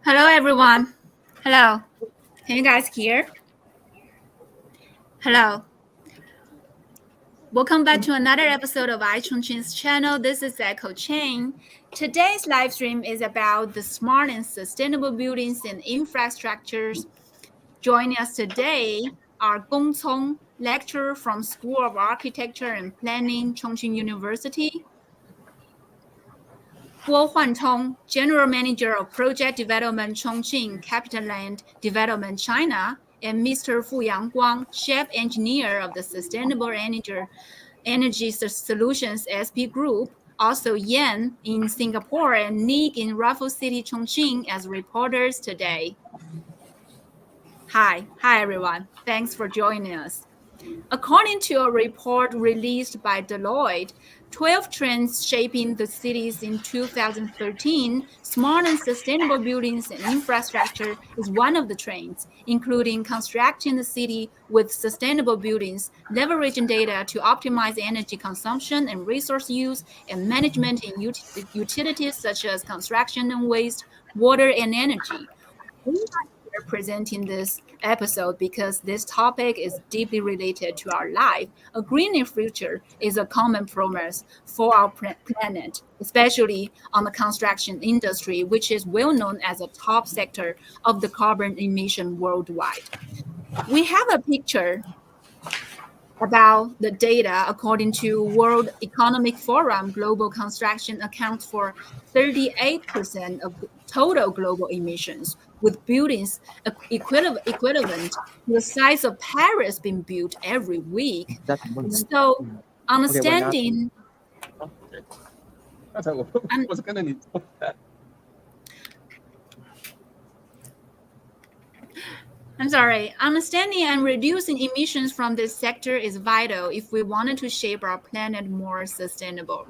Hello, everyone. Hello. Can you guys hear? Hello. Welcome back to another episode of iChongqing's channel. This is Eiko Ching. Today's live stream is about the smart and sustainable buildings and infrastructures. Joining us today are Gong Cong, lecturer from School of Architecture and Planning, Chongqing University. Goh Huan Tong, General Manager of Project Development Chongqing, CapitaLand Development China, and Mr. Fu Yangguang, Chief Engineer of the Sustainable Energy Solutions SP Group, also Yen in Singapore and Nick in Raffles City, Chongqing as reporters today. Hi everyone. Thanks for joining us. According to a report released by Deloitte, 12 trends shaping the cities in 2013, smart and sustainable buildings and infrastructure is one of the trends, including constructing the city with sustainable buildings, leveraging data to optimize energy consumption and resource use, and management in utilities such as construction and waste, water, and energy. We are here presenting this episode because this topic is deeply related to our life. A greener future is a common promise for our planet, especially on the construction industry, which is well known as a top sector of the carbon emission worldwide. We have a picture about the data. According to World Economic Forum, global construction accounts for 38% of total global emissions, with buildings equivalent to the size of Paris being built every week. So understanding Understanding and reducing emissions from this sector is vital if we wanted to shape our planet more sustainable.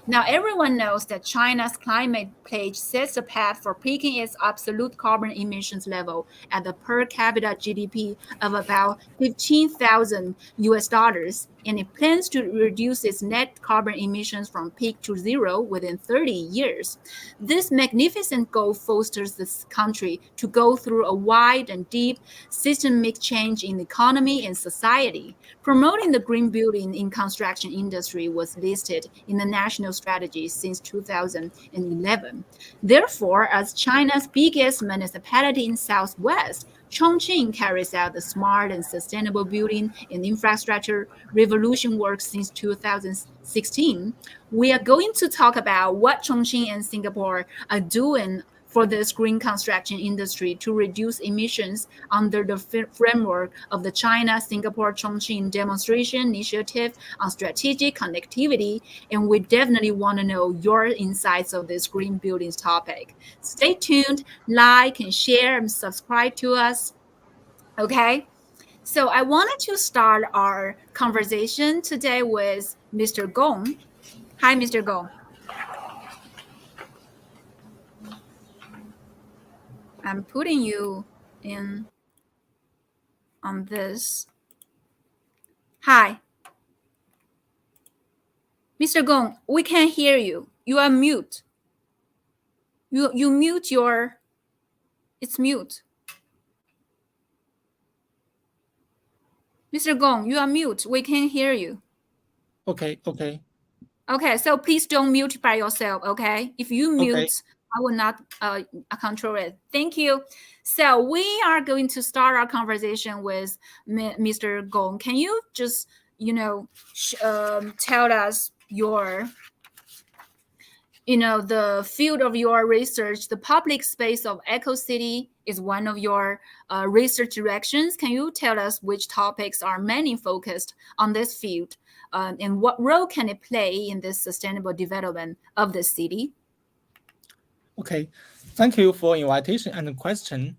Now, everyone knows that China's climate pledge sets a path for peaking its absolute carbon emissions level at the per capita GDP of about 15,000 US dollars, and it plans to reduce its net carbon emissions from peak to zero within 30 years. This magnificent goal fosters this country to go through a wide and deep systemic change in the economy and society. Promoting the green building in construction industry was listed in the national strategy since 2011. Therefore, as China's biggest municipality in Southwest, Chongqing carries out the smart and sustainable building and infrastructure revolution work since 2016. We are going to talk about what Chongqing and Singapore are doing for this green construction industry to reduce emissions under the framework of the China-Singapore-Chongqing Demonstration Initiative on Strategic Connectivity, and we definitely want to know your insights of this green buildings topic. Stay tuned, like and share and subscribe to us. Okay, so I wanted to start our conversation today with Mr. Gong. Hi, Mr. Gong. I'm putting you in on this. Hi. Mr. Gong, we can't hear you. You are mute. You mute your... It's mute. Mr. Gong, you are mute. We can't hear you. Okay. Okay, so please don't mute by yourself, okay? If you mute, I will not control it. Thank you. So we are going to start our conversation with Mr. Gong. Can you just, tell us your, the field of your research? The public space of Eco City is one of your research directions. Can you tell us which topics are mainly focused on this field? And what role can it play in this sustainable development of the city? Okay, thank you for invitation and the question.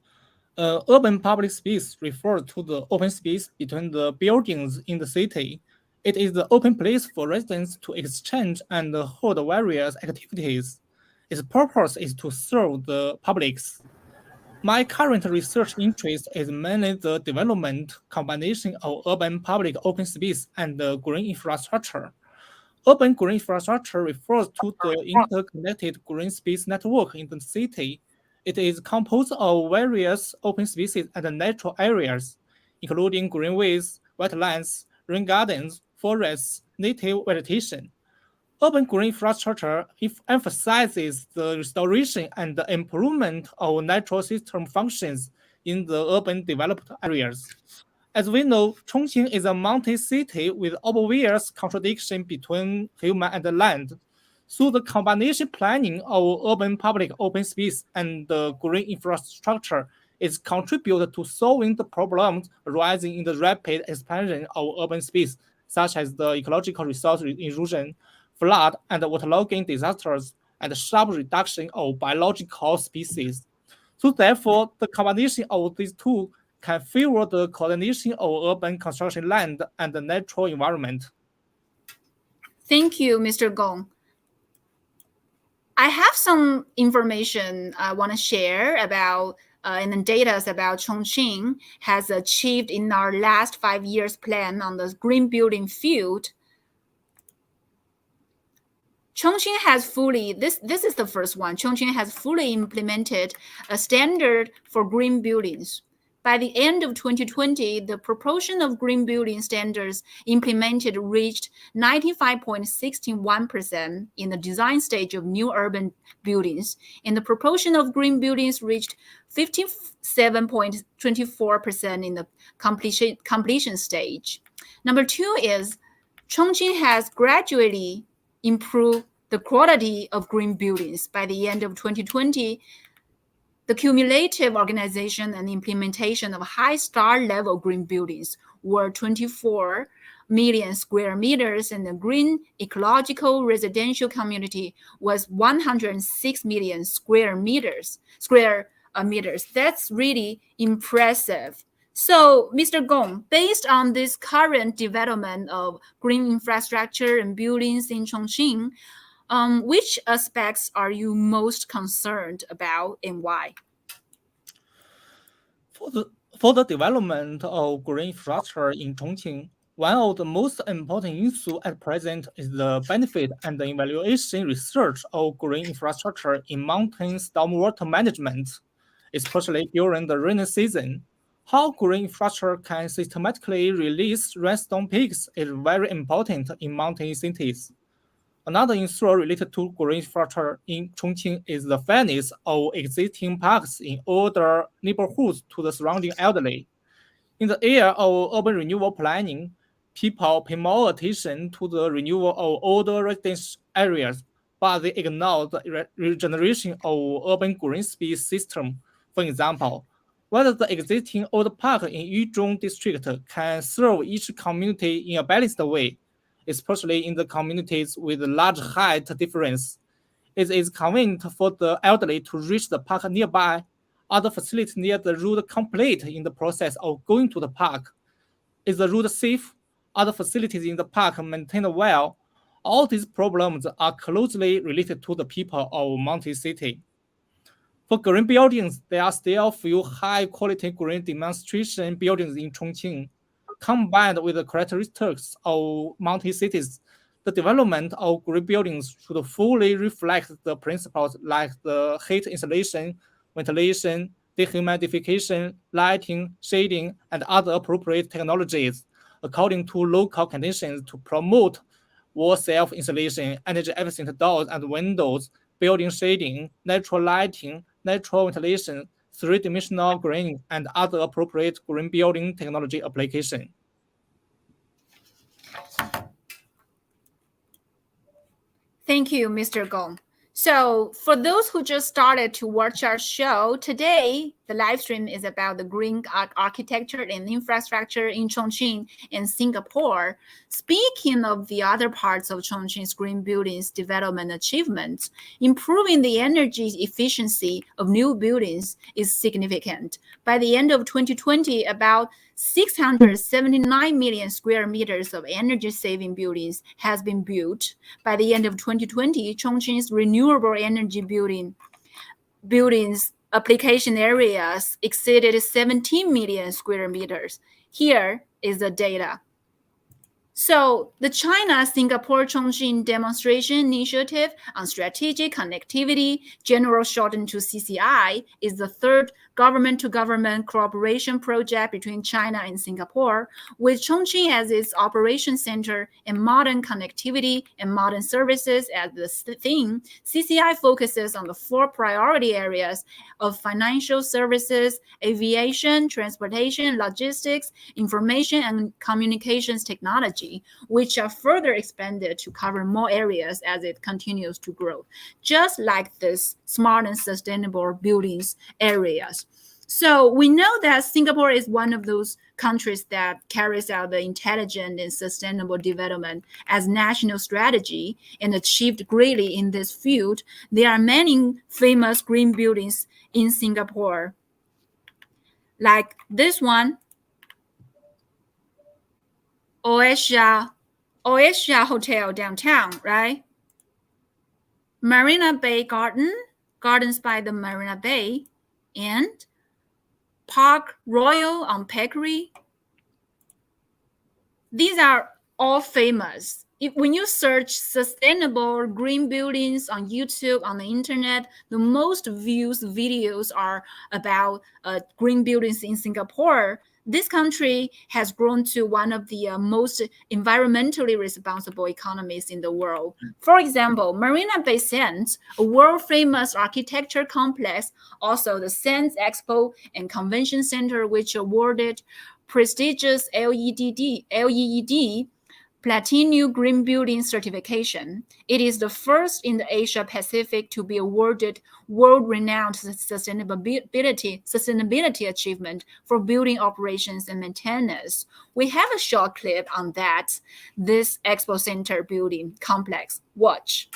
Urban public space refers to the open space between the buildings in the city. It is the open place for residents to exchange and hold various activities. Its purpose is to serve the publics. My current research interest is mainly the development combination of urban public open space and the green infrastructure. Urban green infrastructure refers to the interconnected green space network in the city. It is composed of various open spaces and natural areas, including greenways, wetlands, rain gardens, forests, native vegetation. Urban green infrastructure emphasizes the restoration and the improvement of natural system functions in the urban developed areas. As we know, Chongqing is a mountain city with obvious contradiction between human and land. So the combination planning of urban public open space and the green infrastructure is contributed to solving the problems arising in the rapid expansion of urban space, such as the ecological resource erosion, flood and waterlogging disasters, and sharp reduction of biological species. So therefore, the combination of these two can favor the coordination of urban construction land and the natural environment. Thank you, Mr. Gong. I have some information I want to share about and the data about Chongqing has achieved in our last 5 years plan on the green building field. Chongqing has this is the first one. Chongqing has fully implemented a standard for green buildings. By the end of 2020, the proportion of green building standards implemented reached 95.61% in the design stage of new urban buildings, and the proportion of green buildings reached 57.24% in the completion stage. Number two is Chongqing has gradually improve the quality of green buildings. By the end of 2020, the cumulative organization and implementation of high star level green buildings were 24 million square meters, and the green ecological residential community was 106 million square meters. That's really impressive. So, Mr. Gong, based on this current development of green infrastructure and buildings in Chongqing, which aspects are you most concerned about and why? For the development of green infrastructure in Chongqing, one of the most important issues at present is the benefit and the evaluation research of green infrastructure in mountain stormwater management, especially during the rainy season. How green infrastructure can systematically release rainstorm peaks is very important in mountain cities. Another issue related to green infrastructure in Chongqing is the fairness of existing parks in older neighborhoods to the surrounding elderly. In the area of urban renewal planning, people pay more attention to the renewal of older residential areas, but they ignore the regeneration of urban green space system. For example, whether the existing old park in Yuzhong district can serve each community in a balanced way, especially in the communities with large height difference. It is convenient for the elderly to reach the park nearby. Other facilities near the road complete in the process of going to the park. Is the road safe? Are the facilities in the park maintained well? All these problems are closely related to the people of mountain city. For green buildings, there are still few high-quality green demonstration buildings in Chongqing. Combined with the characteristics of mountain cities, the development of green buildings should fully reflect the principles like the heat insulation, ventilation, dehumidification, lighting, shading, and other appropriate technologies according to local conditions to promote wall self-insulation, energy-efficient doors and windows, building shading, natural lighting, natural ventilation, three-dimensional green, and other appropriate green building technology application. Thank you, Mr. Gong. So for those who just started to watch our show, today the live stream is about the green architecture and infrastructure in Chongqing and Singapore. Speaking of the other parts of Chongqing's green buildings development achievements, improving the energy efficiency of new buildings is significant. By the end of 2020, about 679 million square meters of energy-saving buildings has been built. By the end of 2020, Chongqing's renewable energy buildings application areas exceeded 17 million square meters. Here is the data. So the China-Singapore Chongqing Demonstration Initiative on Strategic Connectivity, general shortened to CCI, is the third government-to-government cooperation project between China and Singapore, with Chongqing as its operation center and modern connectivity and modern services as the theme. CCI focuses on the 4 priority areas of financial services, aviation, transportation, logistics, information and communications technology, which are further expanded to cover more areas as it continues to grow, just like this smart and sustainable buildings areas. So we know that Singapore is one of those countries that carries out the intelligent and sustainable development as national strategy and achieved greatly in this field. There are many famous green buildings in Singapore, like this one, Oasia Hotel downtown, right? Marina Bay Gardens by the Marina Bay, and Park Royal on Peccary. These are all famous. When you search sustainable green buildings on YouTube, on the internet, the most views videos are about green buildings in Singapore. This country has grown to one of the most environmentally responsible economies in the world. For example, Marina Bay Sands, a world-famous architecture complex, also the Sands Expo and Convention Center, which awarded prestigious LEED Platinum Green Building certification. It is the first in the Asia Pacific to be awarded world-renowned sustainability achievement for building operations and maintenance. We have a short clip on that, this Expo Center building complex. Watch.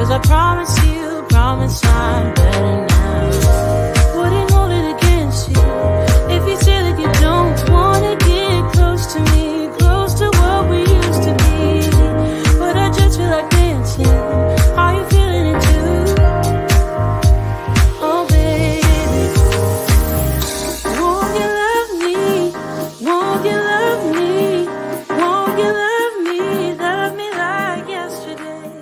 I promise I'm better now. Wouldn't hold it against you if you say that you don't wanna get close to me, close to what we used to be. But I just feel like dancing. Are you feeling it too? Oh baby, won't you love me? Won't you love me? Won't you love me? Love me like yesterday.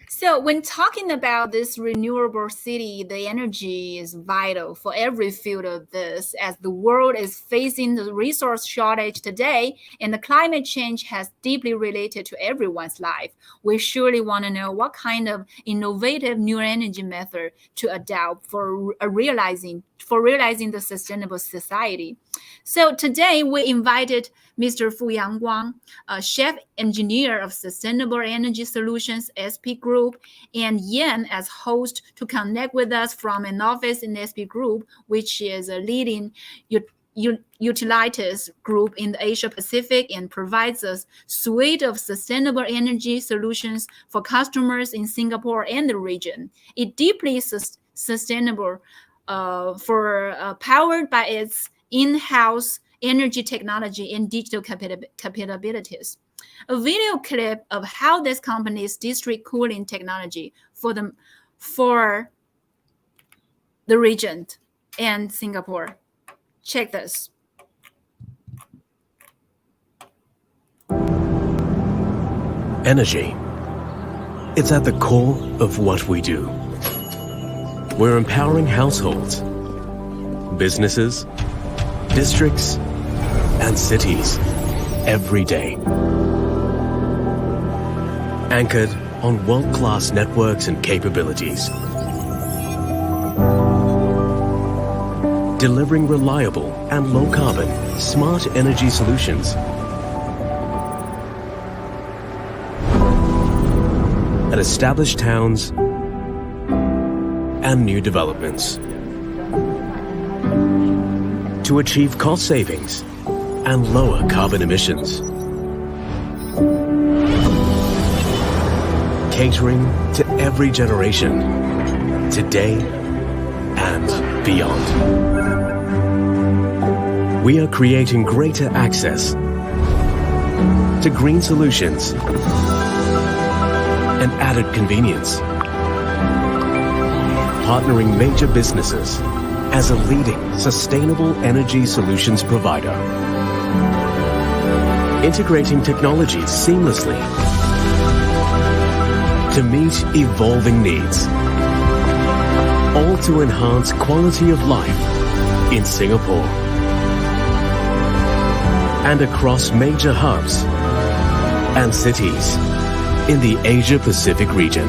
So when talking about this renewable city, the energy is vital for every field of this, as the world is facing the resource shortage today and the climate change has deeply related to everyone's life. We surely want to know what kind of innovative new energy method to adopt for realizing the sustainable society. So today we invited Mr. Fu Yangguang, a chef engineer of Sustainable Energy Solutions SP Group, and Yen as host to connect with us from an office in SP Group, which is a leading utilities group in the Asia Pacific and provides a suite of sustainable energy solutions for customers in Singapore and the region. It deeply sustainable powered by its in-house energy technology and digital capabilities. A video clip of how this company's district cooling technology for the region and Singapore. Check this. Energy. It's at the core of what we do. We're empowering households, businesses, districts, and cities every day. Anchored on world-class networks and capabilities. Delivering reliable and low-carbon smart energy solutions. At established towns and new developments. to achieve cost savings and lower carbon emissions. Catering to every generation, today and beyond. We are creating greater access to green solutions and added convenience. Partnering major businesses as a leading sustainable energy solutions provider. Integrating technologies seamlessly to meet evolving needs. All to enhance quality of life in Singapore and across major hubs and cities in the Asia-Pacific region.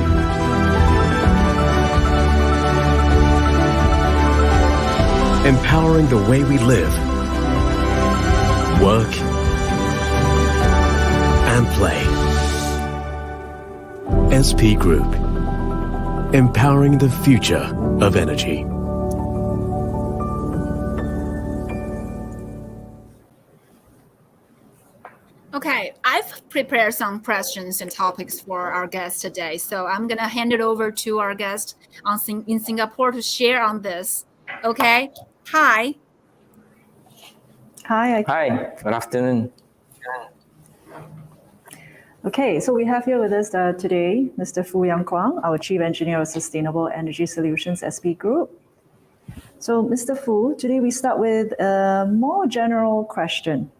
Empowering the way we live, work, and play. SP Group, empowering the future of energy. Okay, I've prepared some questions and topics for our guest today. So I'm going to hand it over to our guest in Singapore to share on this. Okay, hi. Hi. Hi, good afternoon. Okay, so we have here with us today Mr. Fu Yang-Kwang, our Chief Engineer of Sustainable Energy Solutions, SP Group. So, Mr. Fu, today we start with a more general question.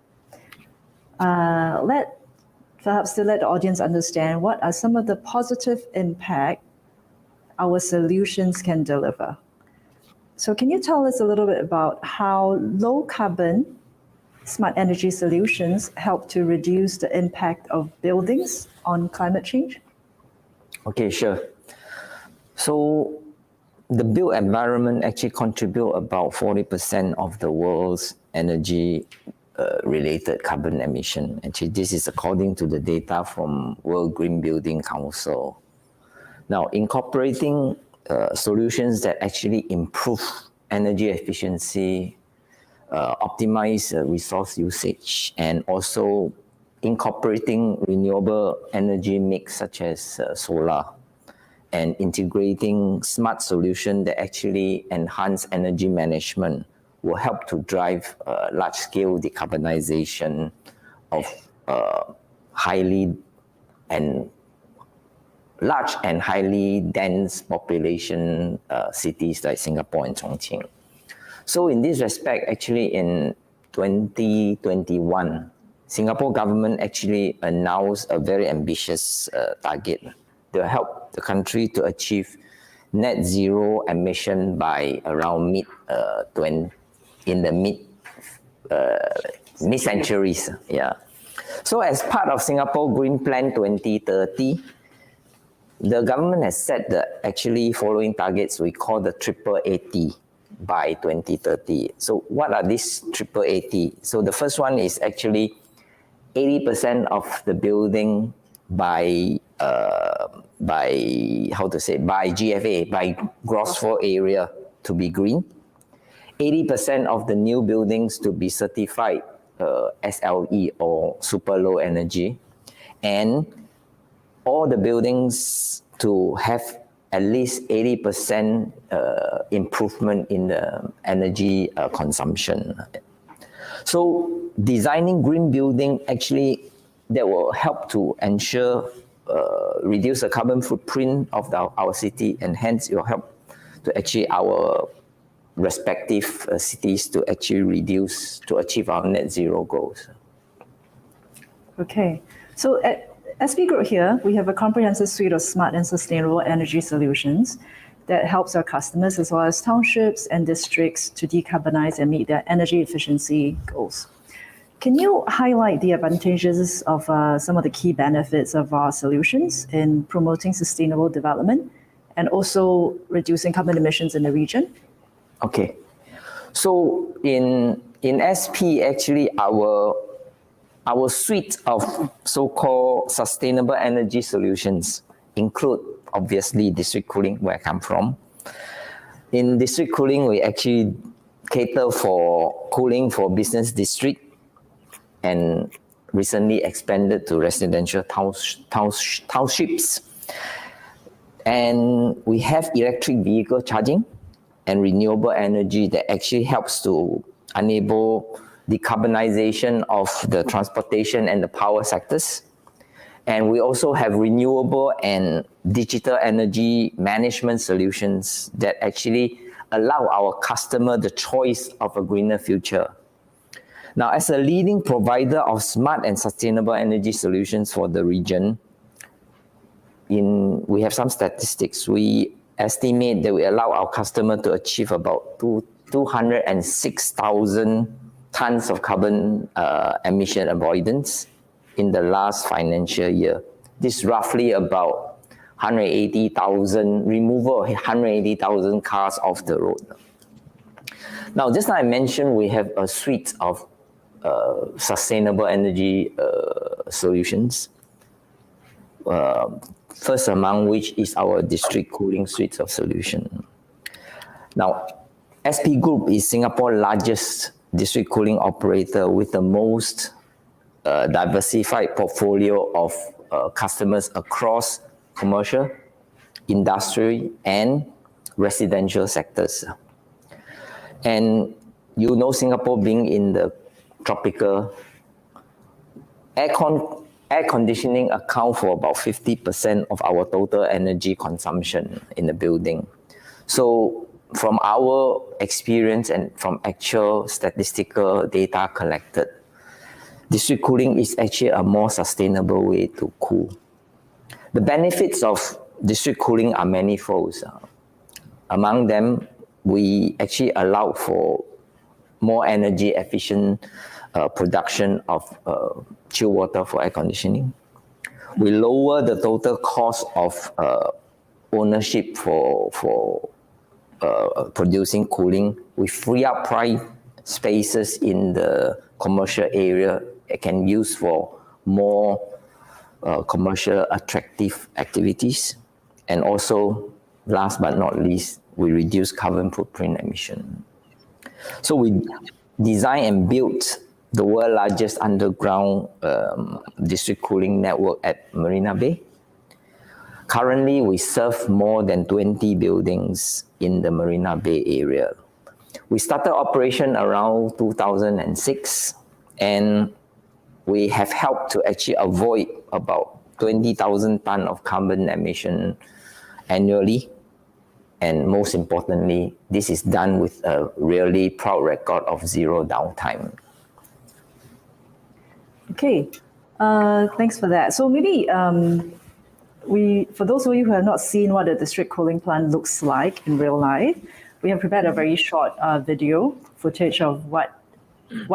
Perhaps to let the audience understand what are some of the positive impact our solutions can deliver. So can you tell us a little bit about how low carbon smart energy solutions help to reduce the impact of buildings on climate change? Okay, sure. So the built environment actually contribute about 40% of the world's energy related carbon emission. Actually, this is according to the data from World Green Building Council. Now, incorporating solutions that actually improve energy efficiency, optimize resource usage, and also incorporating renewable energy mix such as solar, and integrating smart solutions that actually enhance energy management will help to drive large-scale decarbonization of highly dense population cities like Singapore and Chongqing. So in this respect, actually in 2021, Singapore government actually announced a very ambitious target to help the country to achieve net zero emission by around mid-centuries. Yeah. So as part of Singapore Green Plan 2030, the government has set the actually following targets we call the triple 80 by 2030. So what are these triple 80? So the first one is actually 80% of the building by GFA, by gross floor area to be green. 80% of the new buildings to be certified SLE or super low energy, and all the buildings to have at least 80% improvement in the energy consumption. So designing green building actually that will help to ensure reduce the carbon footprint of our city, and hence it will help to actually our respective cities to actually achieve our net zero goals. Okay, so at SP Group here, we have a comprehensive suite of smart and sustainable energy solutions that helps our customers as well as townships and districts to decarbonize and meet their energy efficiency goals. Can you highlight the advantages of some of the key benefits of our solutions in promoting sustainable development and also reducing carbon emissions in the region? Okay, so in SP actually our suite of so-called sustainable energy solutions include obviously district cooling, where I come from. In district cooling, we actually cater for cooling for business district and recently expanded to residential townships. And we have electric vehicle charging and renewable energy that actually helps to enable decarbonization of the transportation and the power sectors. And we also have renewable and digital energy management solutions that actually allow our customer the choice of a greener future. Now, as a leading provider of smart and sustainable energy solutions for the region, we have some statistics. We estimate that we allow our customer to achieve about 206,000 tons of carbon emission avoidance in the last financial year. This is roughly about 180,000, removal of 180,000 cars off the road. Now, just like I mentioned, we have a suite of sustainable energy solutions. First among which is our district cooling suite of solution. Now, SP Group is Singapore's largest district cooling operator with the most diversified portfolio of customers across commercial, industrial, and residential sectors. And you know, Singapore being in the tropical, air conditioning account for about 50% of our total energy consumption in the building. So from our experience and from actual statistical data collected, district cooling is actually a more sustainable way to cool. The benefits of district cooling are manifold. Among them, we actually allow for more energy efficient production of chill water for air conditioning. We lower the total cost of ownership for producing cooling. We free up prime spaces in the commercial area it can use for more commercial attractive activities. And also, last but not least, we reduce carbon footprint emission. So we designed and built the world's largest underground district cooling network at Marina Bay. Currently, we serve more than 20 buildings in the Marina Bay area. We started operation around 2006, and we have helped to actually avoid about 20,000 tons of carbon emission annually. And most importantly, this is done with a really proud record of zero downtime. Okay, thanks for that. So maybe for those of you who have not seen what a district cooling plant looks like in real life, we have prepared a very short video footage of what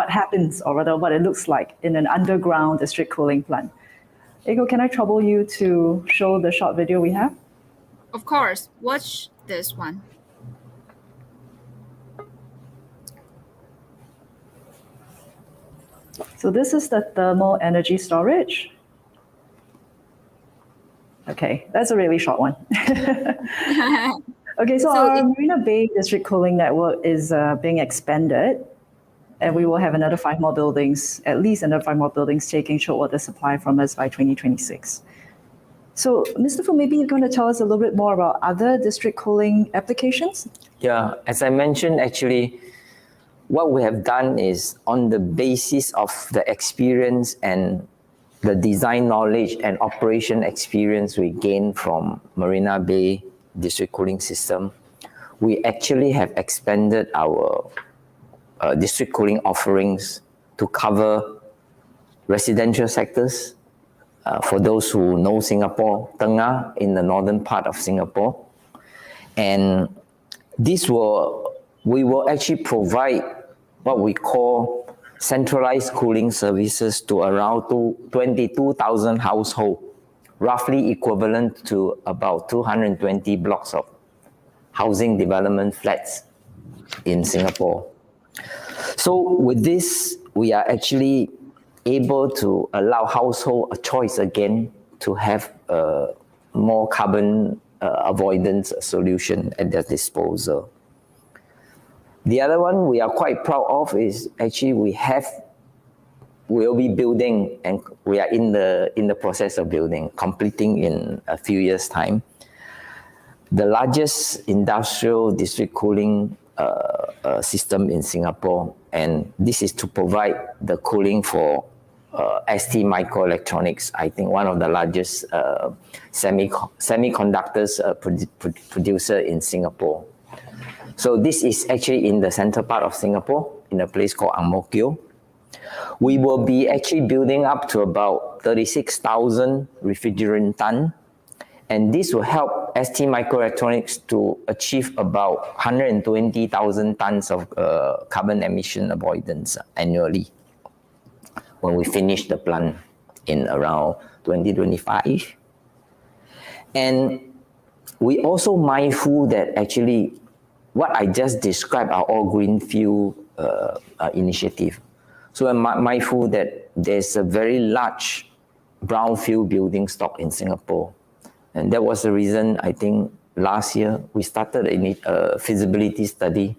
happens, or rather what it looks like in an underground district cooling plant. Eiko, can I trouble you to show the short video we have? Of course, watch this one. So this is the thermal energy storage. Okay, that's a really short one. Okay, so our Marina Bay district cooling network is being expanded, and we will have another 5 more buildings, at least another 5 more buildings taking chilled water supply from us by 2026. So, Mr. Fu, maybe you're going to tell us a little bit more about other district cooling applications? Yeah, as I mentioned, actually, what we have done is on the basis of the experience and the design knowledge and operation experience we gained from Marina Bay district cooling system, we actually have expanded our district cooling offerings to cover residential sectors. For those who know Singapore, Tengah in the northern part of Singapore. And we will actually provide what we call centralized cooling services to around 22,000 households, roughly equivalent to about 220 blocks of housing development flats in Singapore. So with this, we are actually able to allow household a choice again to have a more carbon avoidance solution at their disposal. The other one we are quite proud of is actually we'll be building, and we are in the process of building, completing in a few years' time, the largest industrial district cooling system in Singapore, and this is to provide the cooling for ST Microelectronics, I think one of the largest semiconductors producer in Singapore. So this is actually in the center part of Singapore, in a place called Ang Mo Kio. We will be actually building up to about 36,000 refrigerant ton, and this will help ST Microelectronics to achieve about 120,000 tons of carbon emission avoidance annually when we finish the plant in around 2025. And we also mindful that actually what I just described are all greenfield initiative. So I'm mindful that there's a very large brownfield building stock in Singapore. And that was the reason I think last year we started a feasibility study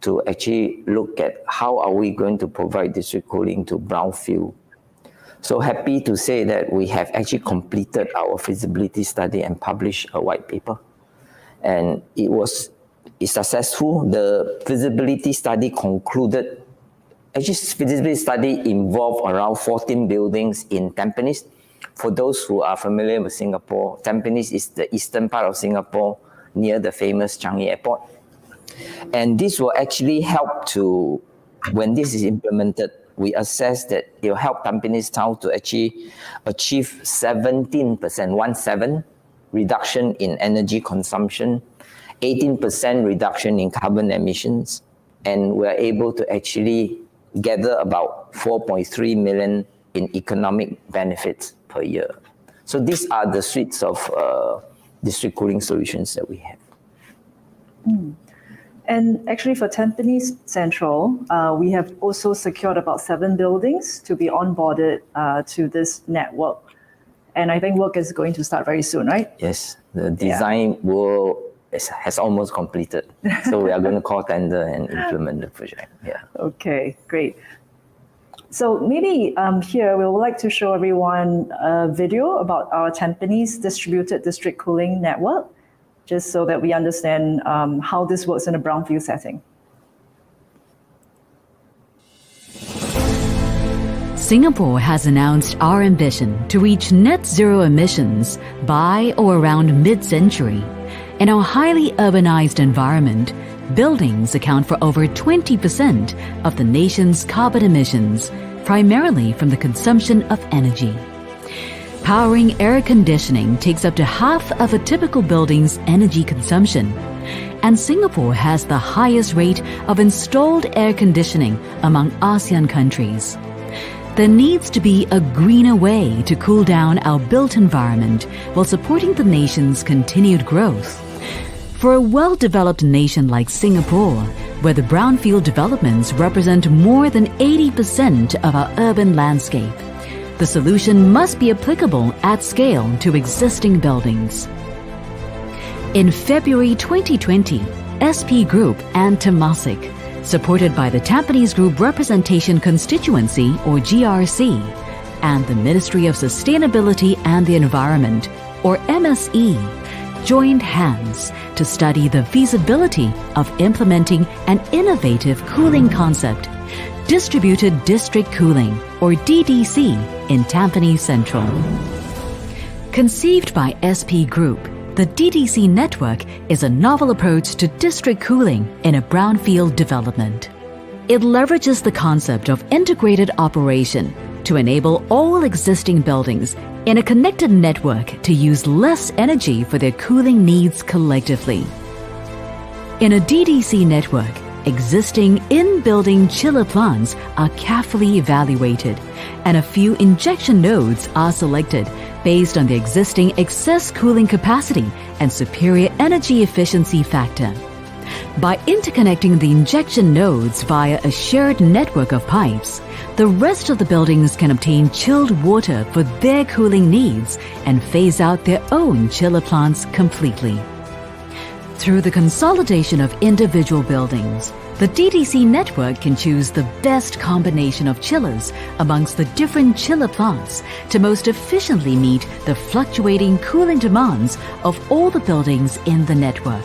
to actually look at how are we going to provide district cooling to brownfield. So happy to say that we have actually completed our feasibility study and published a white paper. And it's successful. The feasibility study concluded. Actually, feasibility study involved around 14 buildings in Tampines. For those who are familiar with Singapore, Tampines is the eastern part of Singapore near the famous Changi Airport. And this will actually help to, when this is implemented, we assess that it will help Tampines Town to actually achieve 17% reduction in energy consumption, 18% reduction in carbon emissions, and we're able to actually gather about 4.3 million in economic benefits per year. So these are the suites of district cooling solutions that we have. And actually for Tampines Central, we have also secured about 7 buildings to be onboarded to this network. And I think work is going to start very soon, right? Yes, the design has almost completed. So we are going to call tender and implement the project. Yeah. Okay, great. So maybe here we would like to show everyone a video about our Tampines distributed district cooling network, just so that we understand how this works in a brownfield setting. Singapore has announced our ambition to reach net zero emissions by or around mid-century. In our highly urbanized environment, buildings account for over 20% of the nation's carbon emissions, primarily from the consumption of energy. Powering air conditioning takes up to half of a typical building's energy consumption, and Singapore has the highest rate of installed air conditioning among ASEAN countries. There needs to be a greener way to cool down our built environment while supporting the nation's continued growth. For a well-developed nation like Singapore, where the brownfield developments represent more than 80% of our urban landscape, the solution must be applicable at scale to existing buildings. In February 2020, SP Group and Temasek, supported by the Tampines Group Representation Constituency, or GRC, and the Ministry of Sustainability and the Environment, or MSE, joined hands to study the feasibility of implementing an innovative cooling concept, Distributed District Cooling, or DDC, in Tampines Central. Conceived by SP Group, the DDC network is a novel approach to district cooling in a brownfield development. It leverages the concept of integrated operation to enable all existing buildings in a connected network to use less energy for their cooling needs collectively. In a DDC network, existing in-building chiller plants are carefully evaluated, and a few injection nodes are selected based on the existing excess cooling capacity and superior energy efficiency factor. By interconnecting the injection nodes via a shared network of pipes, the rest of the buildings can obtain chilled water for their cooling needs and phase out their own chiller plants completely. Through the consolidation of individual buildings, The DDC network can choose the best combination of chillers amongst the different chiller plants to most efficiently meet the fluctuating cooling demands of all the buildings in the network.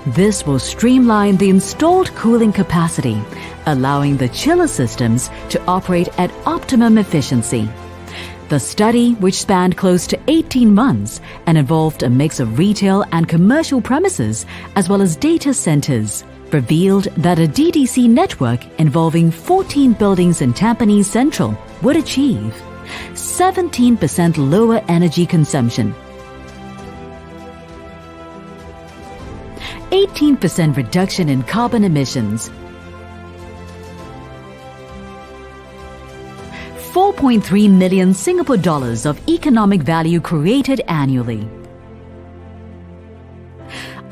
This will streamline the installed cooling capacity, allowing the chiller systems to operate at optimum efficiency. The study, which spanned close to 18 months and involved a mix of retail and commercial premises as well as data centers, revealed that a DDC network involving 14 buildings in Tampines Central would achieve 17% lower energy consumption, 18% reduction in carbon emissions, 4.3 million Singapore dollars of economic value created annually.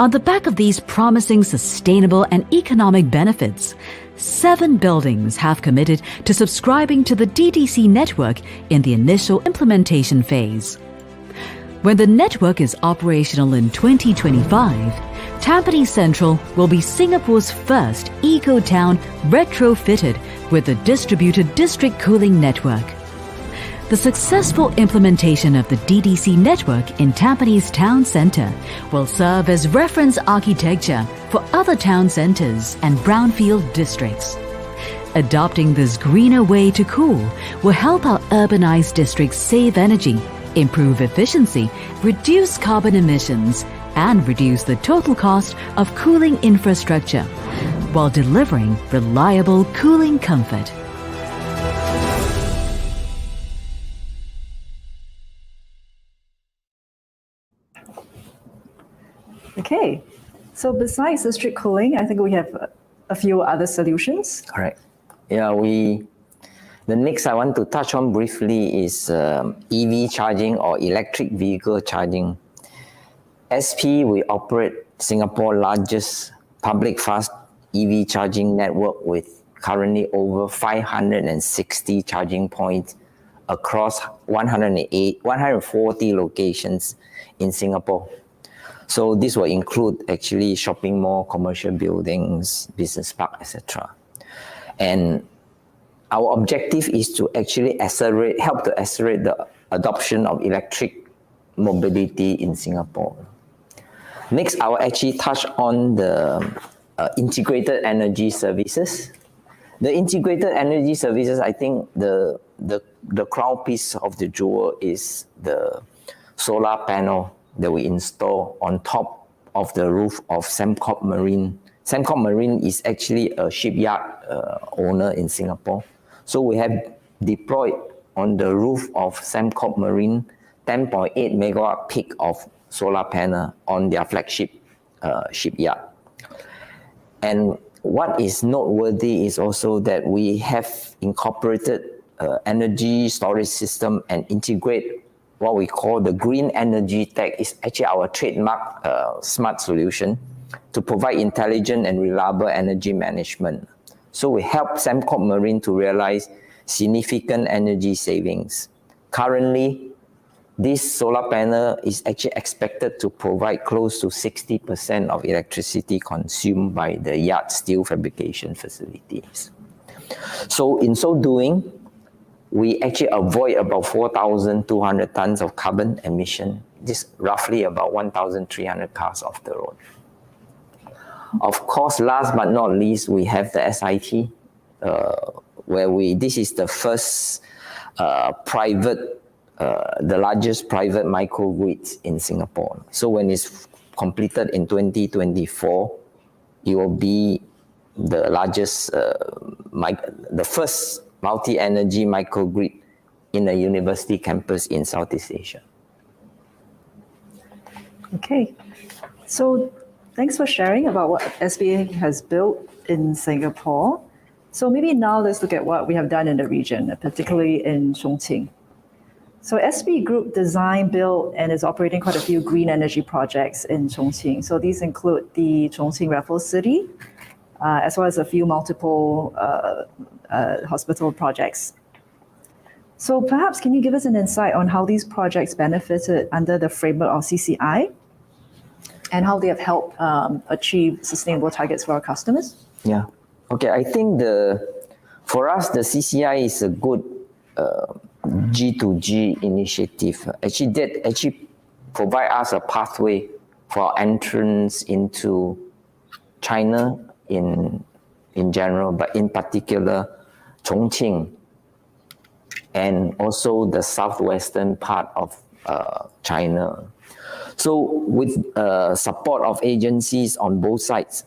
On the back of these promising sustainable and economic benefits, 7 buildings have committed to subscribing to the DDC network in the initial implementation phase. When the network is operational in 2025, Tampines Central will be Singapore's first eco-town retrofitted with a distributed district cooling network. The successful implementation of the DDC network in Tampines Town Centre will serve as reference architecture for other town centres and brownfield districts. Adopting this greener way to cool will help our urbanised districts save energy, improve efficiency, reduce carbon emissions, and reduce the total cost of cooling infrastructure, while delivering reliable cooling comfort. Okay, so besides district cooling, I think we have a few other solutions. Correct. Yeah, the next I want to touch on briefly is EV charging or electric vehicle charging. SP, we operate Singapore's largest public fast EV charging network with currently over 560 charging points across 140 locations in Singapore. So this will include actually shopping mall, commercial buildings, business park, etc. And our objective is to actually help to accelerate the adoption of electric mobility in Singapore. Next, I will actually touch on the integrated energy services. The integrated energy services, I think the crown piece of the jewel is the solar panel that we install on top of the roof of Sembcorp Marine. Sembcorp Marine is actually a shipyard owner in Singapore. So we have deployed on the roof of Sembcorp Marine 10.8 megawatt peak of solar panel on their flagship shipyard. And what is noteworthy is also that we have incorporated energy storage system and integrate what we call the green energy tech. Is actually our trademark smart solution to provide intelligent and reliable energy management. So we help Sembcorp Marine to realize significant energy savings. Currently, this solar panel is actually expected to provide close to 60% of electricity consumed by the yard steel fabrication facilities. So in so doing, we actually avoid about 4,200 tons of carbon emission. This roughly about 1,300 cars off the road. Of course, last but not least, we have the SIT, where this is the first the largest private microgrid in Singapore. So when it's completed in 2024, it will be the largest, the first multi-energy microgrid in a university campus in Southeast Asia. Okay, so thanks for sharing about what SBA has built in Singapore. So maybe now let's look at what we have done in the region, particularly in Chongqing. So SB Group designed, built, and is operating quite a few green energy projects in Chongqing. So these include the Chongqing Raffles City, as well as a few multiple hospital projects. So perhaps can you give us an insight on how these projects benefited under the framework of CCI and how they have helped achieve sustainable targets for our customers? Yeah. Okay. I think for us the CCI is a good G2G initiative. Actually, that provide us a pathway for entrance into China in general, but in particular Chongqing and also the southwestern part of China. So with support of agencies on both sides,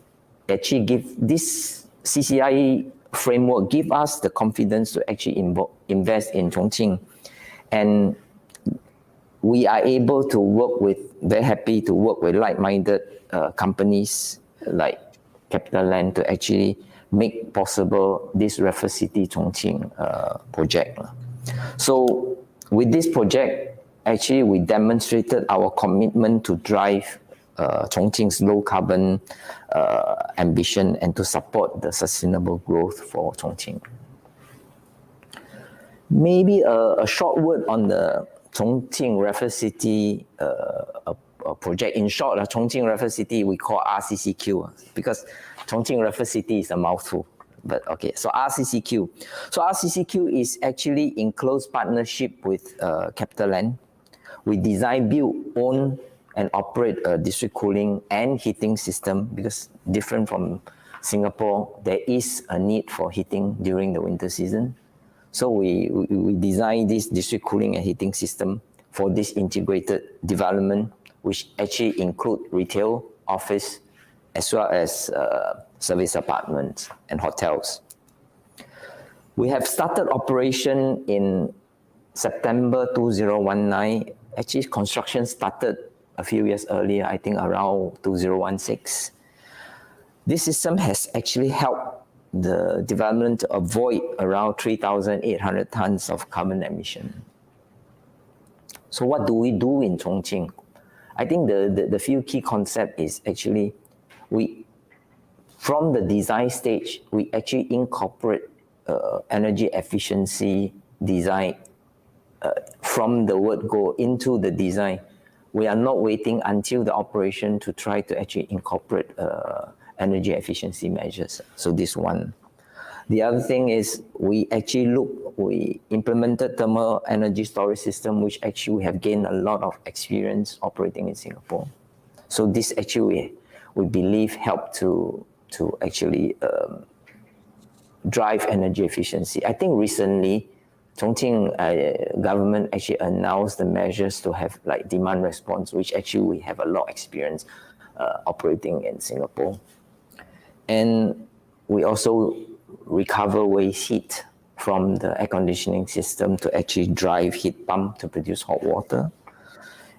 actually this CCI framework give us the confidence to actually invest in Chongqing. And we are able to very happy to work with like-minded companies like CapitaLand to actually make possible this Raffles City Chongqing project. So with this project, actually we demonstrated our commitment to drive Chongqing's low carbon ambition and to support the sustainable growth for Chongqing. Maybe a short word on the Chongqing Raffles City project. In short, Chongqing Raffles City we call RCCQ because Chongqing Raffles City is a mouthful. But okay, so RCCQ. So RCCQ is actually in close partnership with CapitaLand. We design, build, own, and operate a district cooling and heating system because different from Singapore, there is a need for heating during the winter season. So we design this district cooling and heating system for this integrated development, which actually include retail, office, as well as service apartments and hotels. We have started operation in September 2019. Actually, construction started a few years earlier, I think around 2016. This system has actually helped the development to avoid around 3,800 tons of carbon emission. So what do we do in Chongqing? I think the few key concept is actually from the design stage, we actually incorporate energy efficiency design from the word go into the design. We are not waiting until the operation to try to actually incorporate energy efficiency measures. So this one. The other thing is we implemented thermal energy storage system, which actually we have gained a lot of experience operating in Singapore. So this actually we believe helped to actually drive energy efficiency. I think recently Chongqing government actually announced the measures to have like demand response, which actually we have a lot of experience operating in Singapore. And we also recover waste heat from the air conditioning system to actually drive heat pump to produce hot water.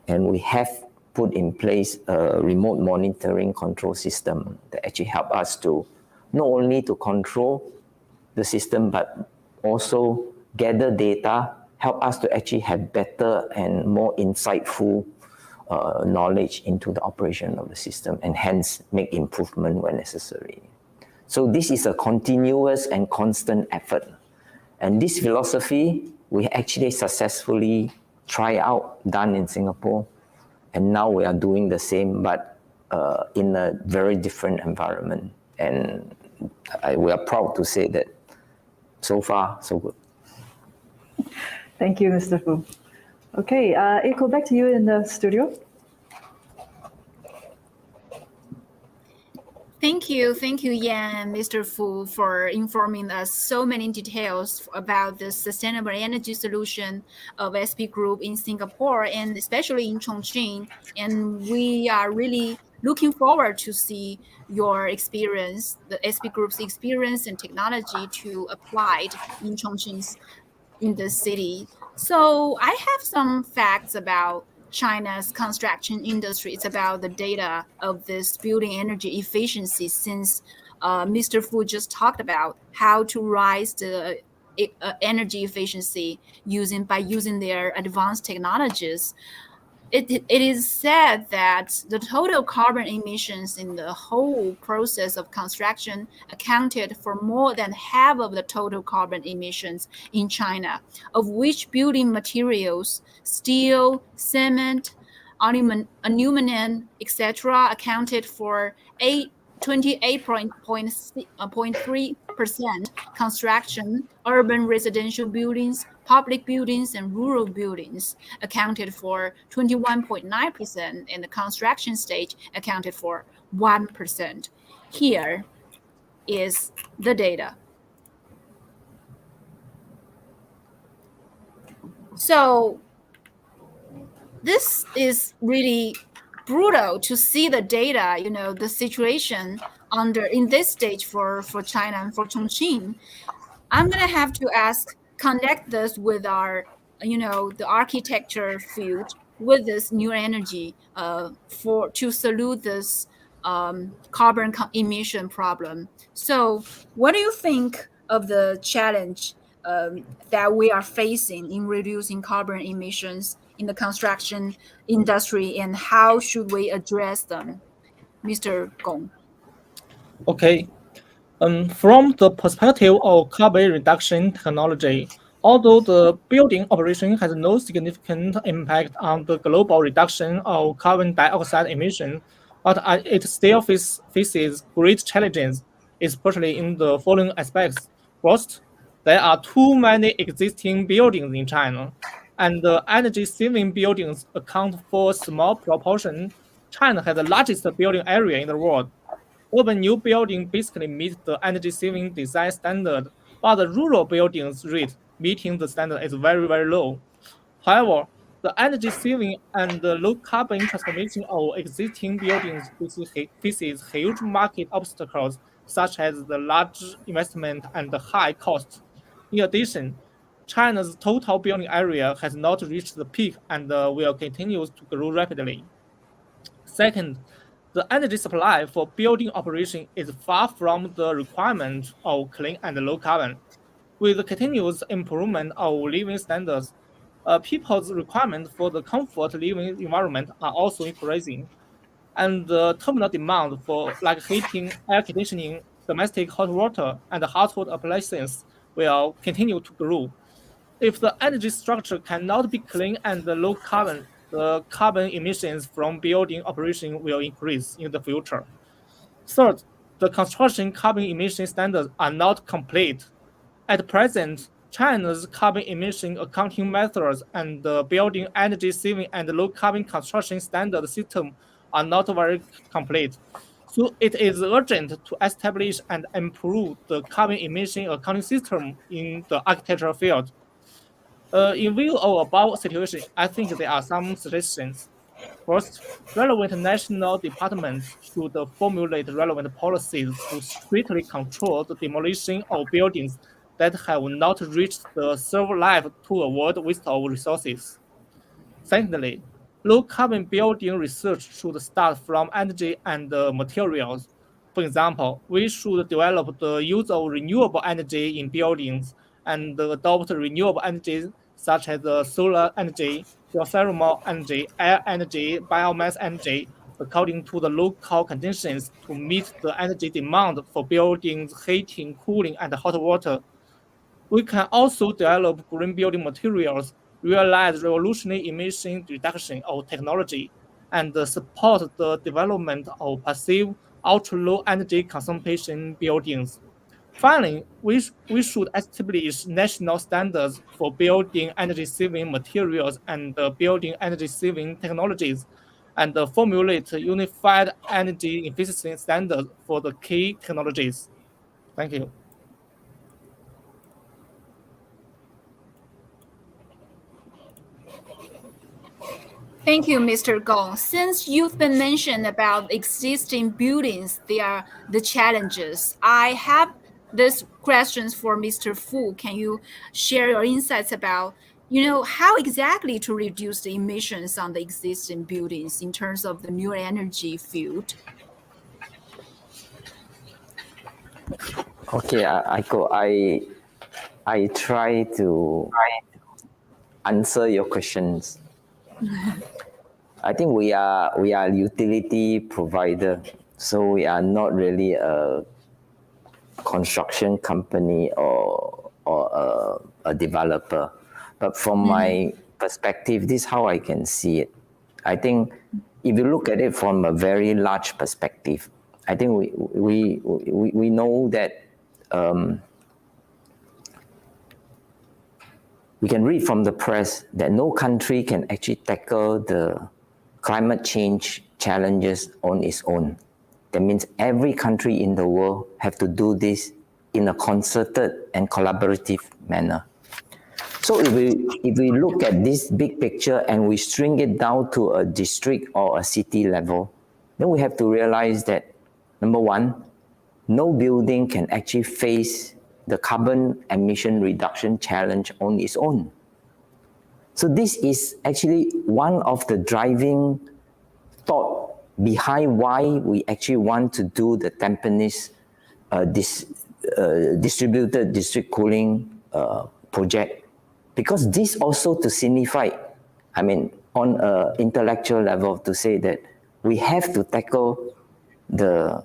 And we have put in place a remote monitoring control system that actually help us to not only to control the system, but also gather data, help us to actually have better and more insightful knowledge into the operation of the system and hence make improvement when necessary. So this is a continuous and constant effort. And this philosophy, we actually successfully done in Singapore. And now we are doing the same, but in a very different environment. And we are proud to say that so far, so good. Thank you, Mr. Fu. Okay, Eiko, back to you in the studio. Thank you, Yen and Mr. Fu, for informing us so many details about the sustainable energy solution of SP Group in Singapore and especially in Chongqing. And we are really looking forward to see your experience, the SP Group's experience and technology to applied in Chongqing's in the city. So I have some facts about China's construction industry. It's about the data of this building energy efficiency since Mr. Fu just talked about how to rise the energy efficiency by using their advanced technologies. It is said that the total carbon emissions in the whole process of construction accounted for more than half of the total carbon emissions in China, of which building materials, steel, cement, aluminum, etc., accounted for 28.3%, construction, urban residential buildings, public buildings, and rural buildings accounted for 21.9%, and the construction stage accounted for 1%. Here is the data. So this is really brutal to see the data, the situation in this stage for China and for Chongqing. I'm going to have to connect this with our, the architecture field with this new energy to salute this carbon emission problem. So what do you think of the challenge that we are facing in reducing carbon emissions in the construction industry, and how should we address them, Mr. Gong? Okay. From the perspective of carbon reduction technology, although the building operation has no significant impact on the global reduction of carbon dioxide emission, but it still faces great challenges, especially in the following aspects. First, there are too many existing buildings in China, and the energy-saving buildings account for a small proportion. China has the largest building area in the world. Urban new buildings basically meet the energy-saving design standard, but the rural buildings rate meeting the standard is very, very low. However, the energy saving and the low carbon transformation of existing buildings faces huge market obstacles, such as the large investment and the high cost. In addition, China's total building area has not reached the peak and will continue to grow rapidly. Second, the energy supply for building operation is far from the requirement of clean and low carbon. With the continuous improvement of living standards, people's requirements for the comfort living environment are also increasing, and the terminal demand for like heating, air conditioning, domestic hot water, and household appliances will continue to grow. If the energy structure cannot be clean and low carbon, the carbon emissions from building operation will increase in the future. Third, the construction carbon emission standards are not complete. At present, China's carbon emission accounting methods and the building energy saving and low carbon construction standard system are not very complete. So it is urgent to establish and improve the carbon emission accounting system in the architectural field. In view of above situation, I think there are some suggestions. First, relevant national departments should formulate relevant policies to strictly control the demolition of buildings that have not reached the serve life to avoid waste of resources. Secondly, low carbon building research should start from energy and materials. For example, we should develop the use of renewable energy in buildings and adopt renewable energy such as solar energy, geothermal energy, air energy, biomass energy, according to the local conditions to meet the energy demand for buildings, heating, cooling, and hot water. We can also develop green building materials, realize revolutionary emission reduction of technology, and support the development of passive, ultra-low energy consumption buildings. Finally, we should establish national standards for building energy-saving materials and building energy-saving technologies, and formulate unified energy efficiency standards for the key technologies. Thank you. Thank you, Mr. Gong. Since you've been mentioned about existing buildings, they are the challenges. I have these questions for Mr. Fu. Can you share your insights about, how exactly to reduce the emissions on the existing buildings in terms of the new energy field? Okay, Eiko, I try to answer your questions. I think we are a utility provider, so we are not really a construction company or a developer. But from my perspective, this is how I can see it. I think if you look at it from a very large perspective, I think we know that we can read from the press that no country can actually tackle the climate change challenges on its own. That means every country in the world have to do this in a concerted and collaborative manner. So if we look at this big picture and we string it down to a district or a city level, then we have to realize that, number one, no building can actually face the carbon emission reduction challenge on its own. So this is actually one of the driving thought behind why we actually want to do the Tampines distributed district cooling project, because this also to signify, I mean, on an intellectual level, to say that we have to tackle the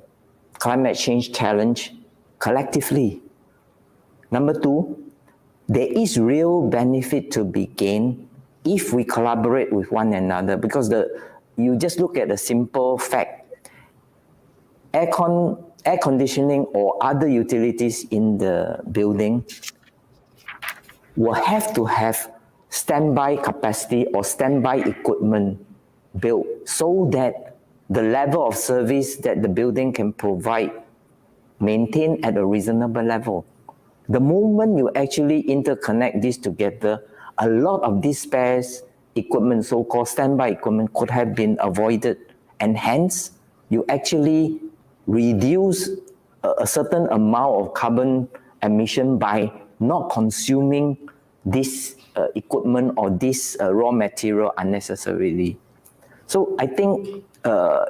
climate change challenge collectively. Number two, there is real benefit to be gained if we collaborate with one another, because you just look at the simple fact, air conditioning or other utilities in the building will have to have standby capacity or standby equipment built so that the level of service that the building can provide maintain at a reasonable level. The moment you actually interconnect this together, a lot of these spares equipment, so-called standby equipment, could have been avoided, and hence you actually reduce a certain amount of carbon emission by not consuming this equipment or this raw material unnecessarily. So I think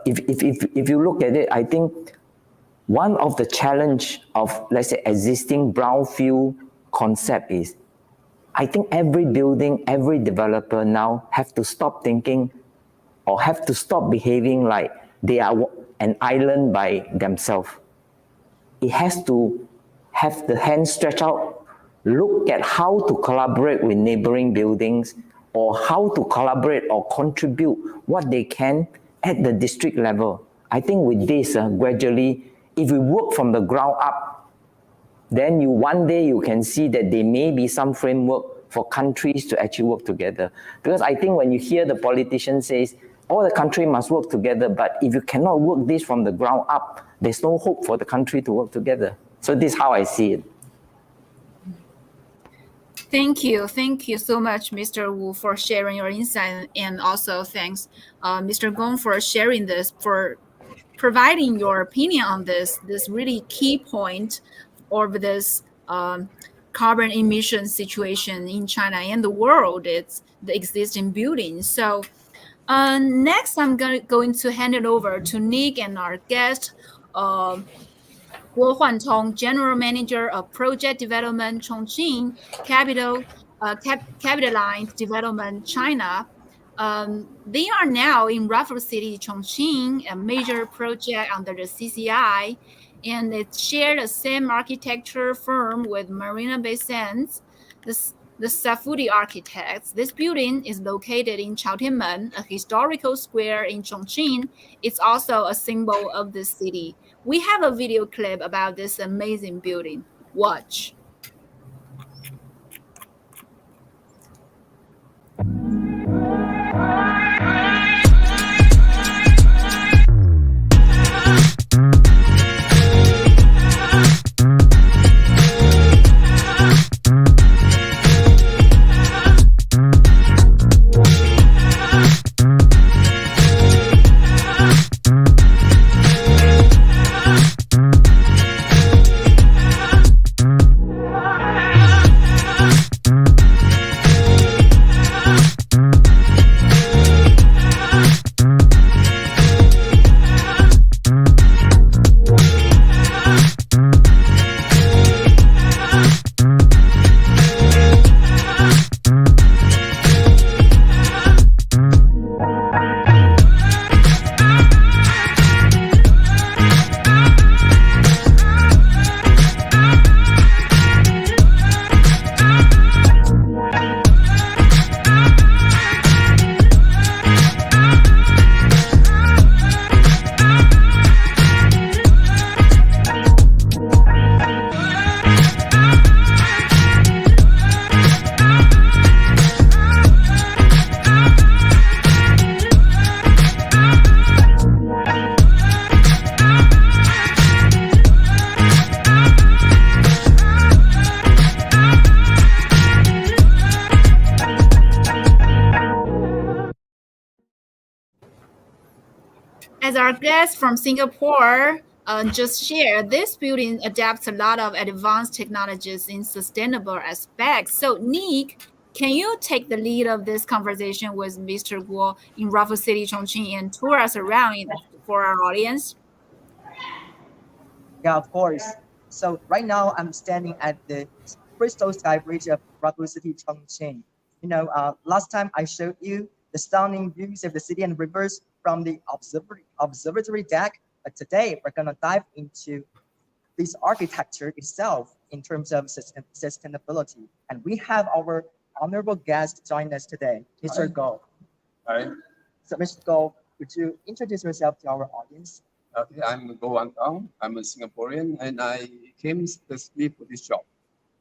if you look at it, I think one of the challenge of, let's say, existing brownfield concept is, I think every building, every developer now have to stop thinking or have to stop behaving like they are an island by themselves. It has to have the hand stretched out, look at how to collaborate with neighboring buildings or how to collaborate or contribute what they can at the district level. I think with this, gradually, if we work from the ground up, then one day you can see that there may be some framework for countries to actually work together. Because I think when you hear the politician says, all the country must work together, but if you cannot work this from the ground up, there's no hope for the country to work together. So this is how I see it. Thank you so much, Mr. Wu, for sharing your insight, and also thanks, Mr. Gong, for sharing this, for providing your opinion on this really key point of this carbon emission situation in China and the world. It's the existing buildings. So next, I'm going to hand it over to Nick and our guest, Goh Huan Tong, General Manager of Project Development, Chongqing, CapitaLand Development, China. They are now in Raffles City, Chongqing, a major project under the CCI, and it shared the same architecture firm with Marina Bay Sands, the Safudi architects. This building is located in Chaotianmen, a historical square in Chongqing. It's also a symbol of the city. We have a video clip about this amazing building. Watch. as our guest from Singapore just shared, this building adapts a lot of advanced technologies in sustainable aspects. So, Nick, can you take the lead of this conversation with Mr. Guo in Raffles City, Chongqing, and tour us around for our audience? Yeah, of course. So right now I'm standing at the crystal sky bridge of Raffles City, Chongqing. Last time I showed you the stunning views of the city and rivers from the observatory deck. But today we're gonna dive into this architecture itself in terms of sustainability. And we have our honorable guest join us today, Mr. Goh. Hi. So Mr. Goh, would you introduce yourself to our audience? Okay, I'm Goh Huan Tong. I'm a Singaporean and I came specifically for this job.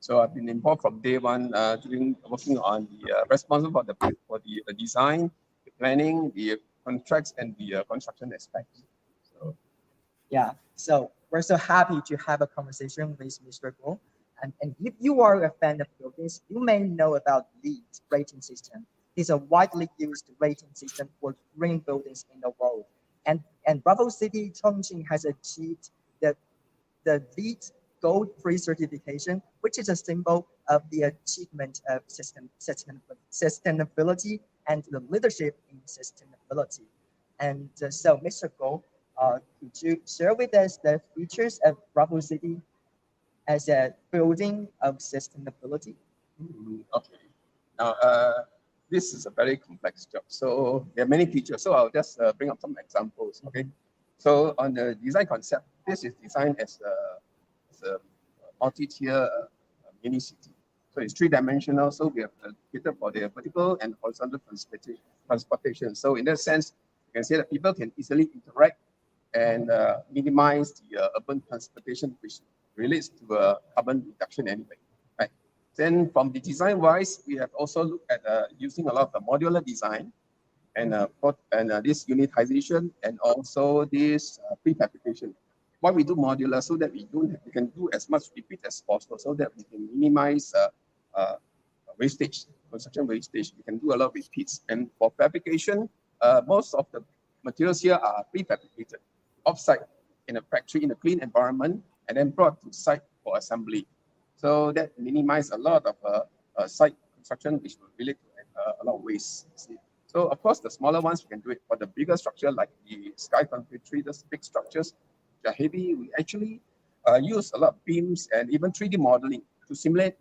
So I've been involved from day one, working on the responsible for the design, the planning, the contracts, and the construction aspects. So yeah, so we're so happy to have a conversation with Mr. Goh. And if you are a fan of buildings, you may know about LEED rating system. It's a widely used rating system for green buildings in the world. And Raffles City, Chongqing has achieved the LEED Gold pre-certification, which is a symbol of the achievement of sustainability and the leadership in sustainability. And so, Mr. Goh, could you share with us the features of Raffles City as a building of sustainability? Okay. Now, this is a very complex job. So there are many features. So I'll just bring up some examples. Okay. So on the design concept, this is designed as a multi-tier mini city. So it's three-dimensional. So we have catered for the vertical and horizontal transportation. So in that sense, you can say that people can easily interact and minimize the urban transportation, which relates to carbon reduction anyway. Right. Then from the design-wise, we have also looked at using a lot of modular design and this unitization and also this prefabrication. Why we do modular so that we can do as much repeat as possible so that we can minimize wastage, construction wastage. We can do a lot of repeats. And for fabrication, most of the materials here are prefabricated off-site in a factory in a clean environment and then brought to site for assembly. So that minimizes a lot of site construction, which will relate to a lot of waste. So of course, the smaller ones we can do it. For the bigger structure like the sky concrete, those big structures, which are heavy, we actually use a lot of beams and even 3D modeling to simulate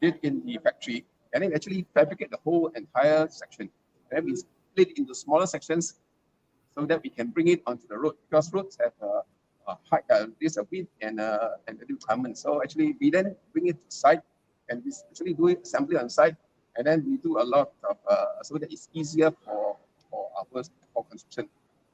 it in the factory and then actually fabricate the whole entire section. And then we split into smaller sections so that we can bring it onto the road because roads have a height, there's a width and a requirement. So actually we then bring it to site and we actually do it assembly on site and then we do a lot of so that it's easier for construction.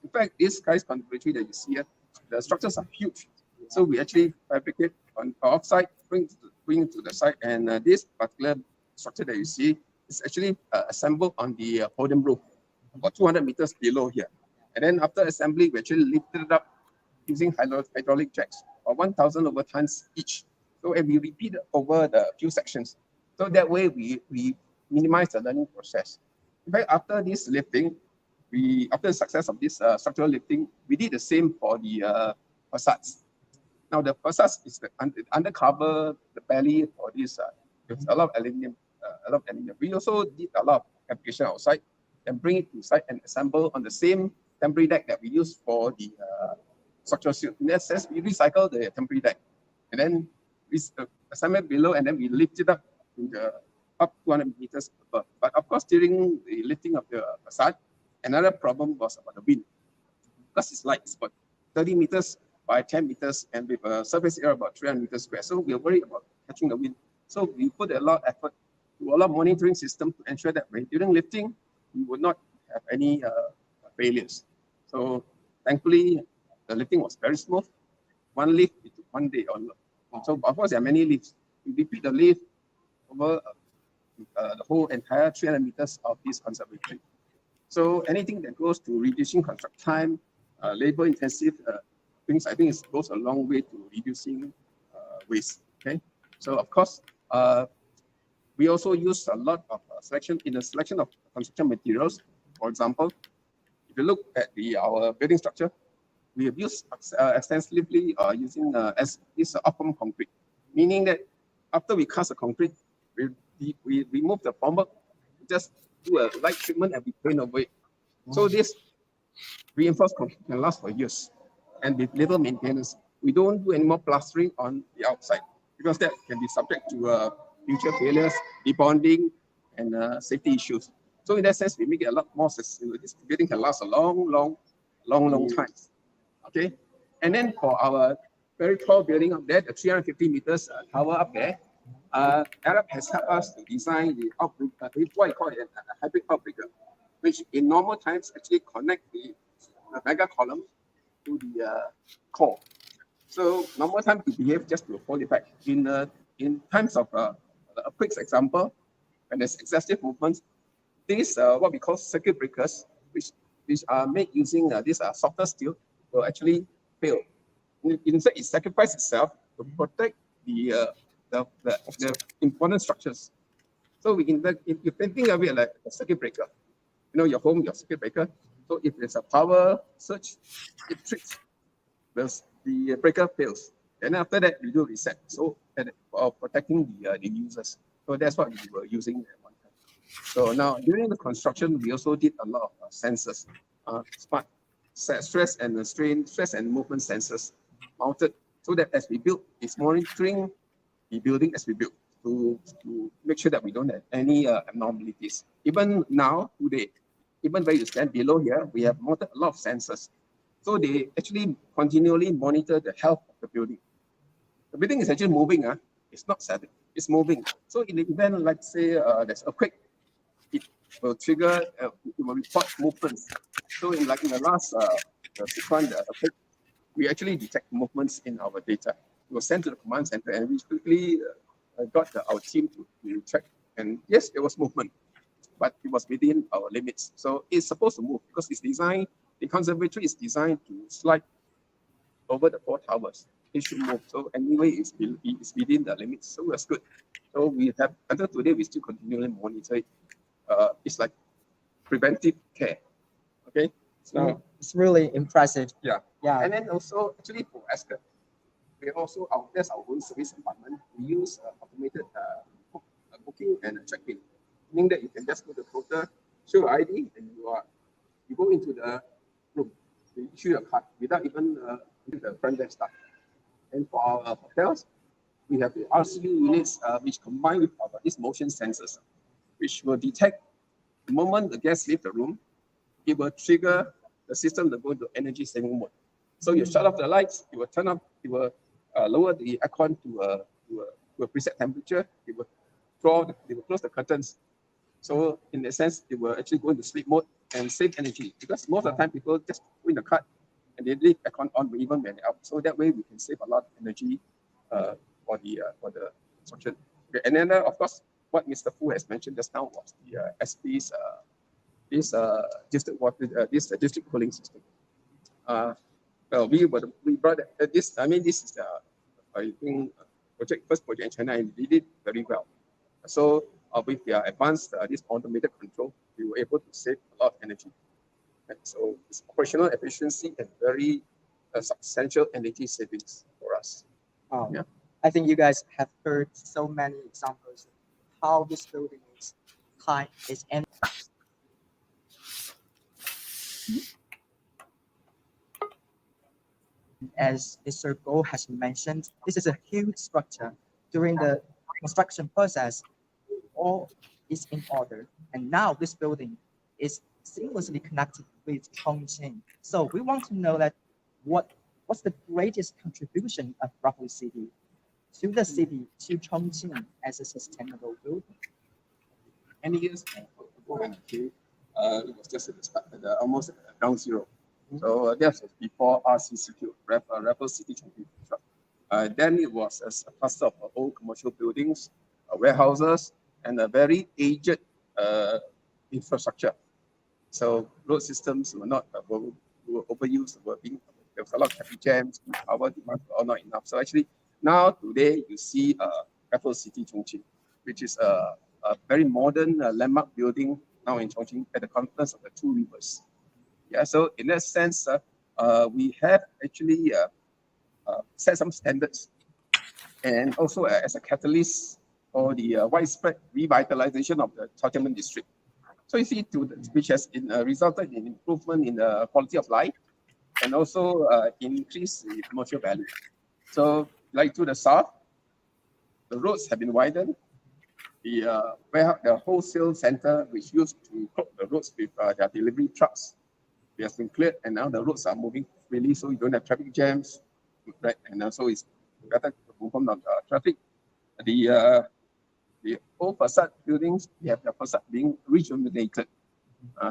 In fact, this guy's configuration that you see here, the structures are huge. So we actually fabricate on off-site, bring it to the site, and this particular structure that you see is actually assembled on the podium roof, about 200 meters below here. And then after assembly, we actually lifted it up using hydraulic jacks, or 1,000 over tons each. So and we repeat it over the few sections. So that way we minimize the learning process. In fact, after this lifting, after the success of this structural lifting, we did the same for the facades. Now the facades is the undercover, the belly for this. There's a lot of aluminium, We also did a lot of application outside, and bring it to site and assemble on the same temporary deck that we use for the structural steel. In that sense, we recycle the temporary deck, and then we assemble it below, and then we lift it up to up 200 meters above. But of course, during the lifting of the facade, another problem was about the wind, because it's light. It's about 30 meters by 10 meters, and with a surface area about 300 meters square. So we're worried about catching the wind. So we put a lot of effort to a lot of monitoring system to ensure that during lifting, we would not have any failures. So thankfully, the lifting was very smooth. One lift, it took 1 day. So of course, there are many lifts. We repeat the lift over the whole entire 300 meters of this conservatory. So anything that goes to reducing construct time, labor-intensive things, I think it goes a long way to reducing waste. Okay, so of course, we also use a lot of selection of construction materials. For example, if you look at our building structure, we have used extensively using this open concrete, meaning that after we cast the concrete, we remove the formwork, just do a light treatment and we paint over it. So this reinforced concrete can last for years, and with little maintenance. We don't do any more plastering on the outside because that can be subject to future failures, debonding, and safety issues. So in that sense, we make it a lot more sustainable. This building can last a long time. Okay, and then for our very tall building up there, the 350 meters tower up there, Arab has helped us to design the outbreak, what I call it a hybrid outbreaker, which in normal times actually connect the mega column to the core. So normal time to behave just to hold it back. In times of earthquakes, example, when there's excessive movements, these what we call circuit breakers, which are made using this softer steel, will actually fail. In fact, it sacrifices itself to protect the important structures. So if you can think of it like a circuit breaker, you know, your home, your circuit breaker. So if there's a power surge, it trips. The breaker fails. And after that, we do reset. So for protecting the users. So that's what we were using at one time. So now during the construction, we also did a lot of sensors, smart stress and strain, stress and movement sensors mounted, so that as we build, it's monitoring the building as we build to make sure that we don't have any abnormalities. Even now, today, even where you stand below here, we have mounted a lot of sensors. So they actually continually monitor the health of the building. The building is actually moving, it's not static, it's moving. So in the event, like say there's a quake, it will trigger, it will report movements. So in the last 6 months, we actually detect movements in our data. It was sent to the command center and we quickly got our team to track. And yes, there was movement, but it was within our limits. So it's supposed to move because it's designed, the conservatory is designed to slide over the 4 towers. It should move. So anyway, it's within the limits. So that's good. So we have, until today, we still continually monitor it. It's like preventive care. Okay. So it's really impressive. Yeah. Yeah. And then also, actually for Ascot, we also, there's our own service department. We use automated booking and check-in, meaning that you can just go to the counter, show your ID, and you go into the room. They issue your card without even the front desk staff. And for our hotels, we have the RCU units which combine with these motion sensors, which will detect the moment the guests leave the room, it will trigger the system to go into energy saving mode. So you shut off the lights, it will turn up, it will lower the aircon to a preset temperature, it will close the curtains. So in that sense, it will actually go into sleep mode and save energy, because most of the time people just go in the car and they leave aircon on even when they're out. So that way we can save a lot of energy for the construction. Okay. And then of course, what Mr. Fu has mentioned just now was the SP's district cooling system. Well, we brought this. I mean, this is I think first project in China, and we did very well. So with the advanced this automated control, we were able to save a lot of energy. And so it's operational efficiency and very substantial energy savings for us. Yeah. I think you guys have heard so many examples of how this building is as Mr. Goh has mentioned, this is a huge structure. During the construction process, all is in order. And now this building is seamlessly connected with Chongqing. So we want to know that what's the greatest contribution of Raffles City to the city, to Chongqing as a sustainable building? Many years ago when I came, it was just at the start, almost at ground zero. So that was before RCCQ, Raffles City Chongqing. Then it was a cluster of old commercial buildings, warehouses, and a very aged infrastructure. So road systems were not were overused. There was a lot of traffic jams. Power demand were not enough. So actually, now today you see Raffles City Chongqing, which is a very modern landmark building now in Chongqing at the confluence of the 2 rivers. Yeah, so in that sense, we have actually set some standards, and also as a catalyst for the widespread revitalization of the Chongqing district. So you see, which has resulted in improvement in the quality of life, and also increase the commercial value. So, like to the south, the roads have been widened. The wholesale center, which used to clog the roads with their delivery trucks, it has been cleared, and now the roads are moving freely, so you don't have traffic jams, right? And also it's better to move on the traffic. The old facade buildings, we have the facade being rejuvenated.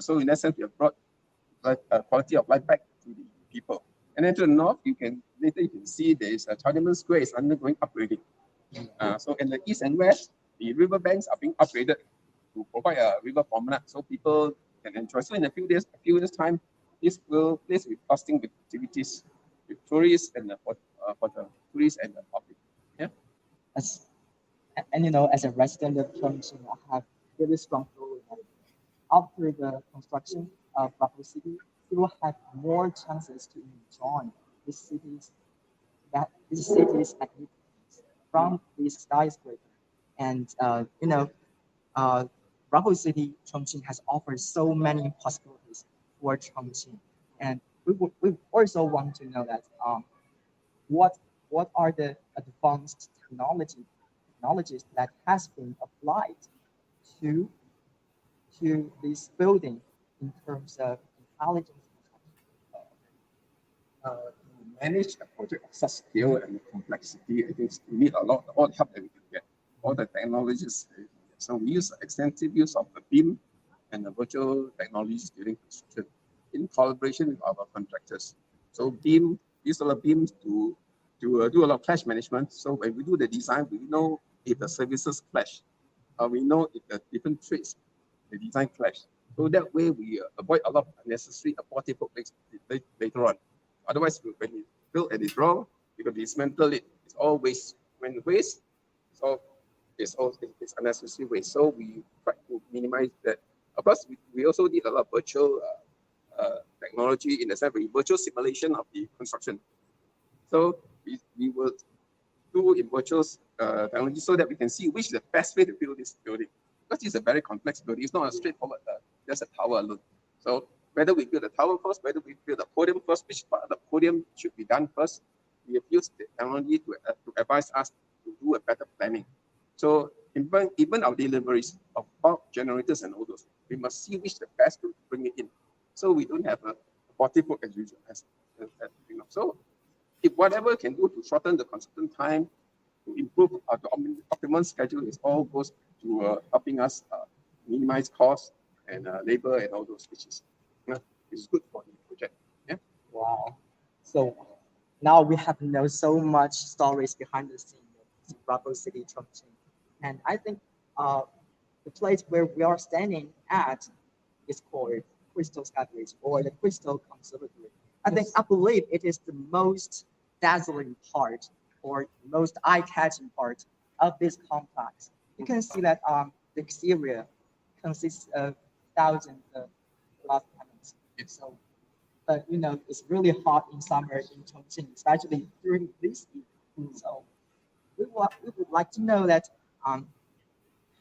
So in that sense, we have brought quality of life back to the people. And then to the north, you can see there is a Chongqing Square is undergoing upgrading. So in the east and west, the river banks are being upgraded to provide a river promenade so people can enjoy. So in a few years time, this place will be bustling with activities with tourists and for the tourists and the public. Yeah. And as a resident of Chongqing, I have really strong feeling that after the construction of Raffle City, we will have more chances to enjoy this city's magnificence from this skyscraper. And Raffle City, Chongqing has offered so many possibilities for Chongqing, and we also want to know that what are the advanced technologies that has been applied to this building in terms of intelligence. To manage a project of such scale and complexity, I think we need all the help that we can get, all the technologies. So we use extensive use of the BIM and the virtual technologies during construction in collaboration with our contractors. So BIM, use a lot of BIM to do a lot of clash management. So when we do the design, we know if the services clash, we know if the different trades, the design clash. So that way we avoid a lot of unnecessary abortive work later on. Otherwise, when you build and it's wrong, you can dismantle it. It's all waste. When waste, so it's unnecessary waste. So we try to minimize that. Of course, we also need a lot of virtual technology in the sense of virtual simulation of the construction. So we will do in virtual technology so that we can see which is the best way to build this building. Because it's a very complex building. It's not a straightforward, just a tower alone. So whether we build a tower first, whether we build a podium first, which part of the podium should be done first, we have used the technology to advise us to do a better planning. So even our deliveries of bulk generators and all those, we must see which the best to bring it in. So we don't have a abortive work as usual. So if whatever can do to shorten the construction time, to improve the optimum schedule, it all goes to helping us minimize costs and labor and all those, which is good for the project. Yeah. Wow. So now we have so much stories behind the scenes of Raffle City, Chongqing, and I think the place where we are standing at is called Crystal Sky Bridge or the Crystal Conservatory. I believe it is the most dazzling part or most eye-catching part of this complex. You can see that the exterior consists of thousands of glass panels. So, but it's really hot in summer in Chongqing, especially during this year. So we would like to know that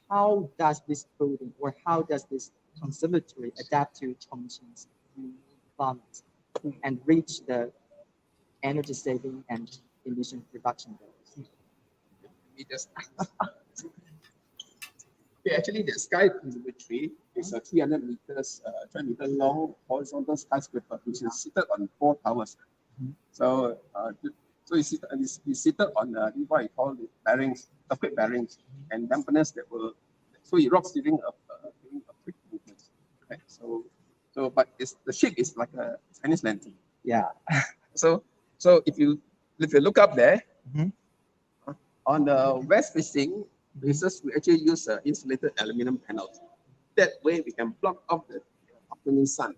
how does this building or how does this conservatory adapt to Chongqing's unique climate and reach the energy saving and emission reduction goals? Actually, the Sky Conservatory is a 300 meters, 20 meter long horizontal skyscraper, which is seated on 4 towers. So, it's seated on what I call the bearings, earthquake bearings, and dampeners that will, so it rocks during a quick movement. Right? But the shape is like a Chinese lantern. Yeah. So if you look up there, on the west facing bases, we actually use insulated aluminum panels. That way we can block off the afternoon sun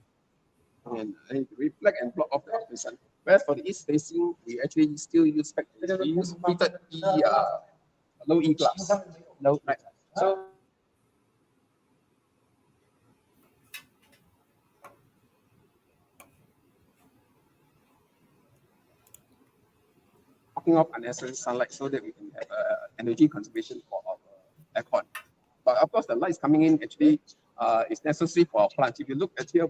and reflect and block off the afternoon sun. Whereas for the east facing, we actually still use heated low E glass. Right. So blocking off unnecessary sunlight so that we can have energy conservation for our aircon. But of course, the lights coming in actually is necessary for our plants. If you look at here,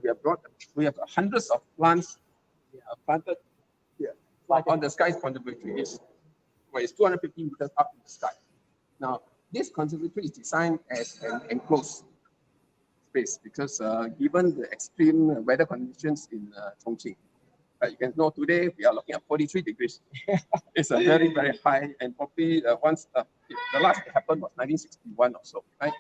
we have hundreds of plants planted here on the sky conservatory. It's 250 meters up in the sky. Now, this conservatory is designed as an enclosed space because given the extreme weather conditions in Chongqing, you can know today we are looking at 43 degrees. It's a very, very high, and probably once the last it happened was 1961 or so, right?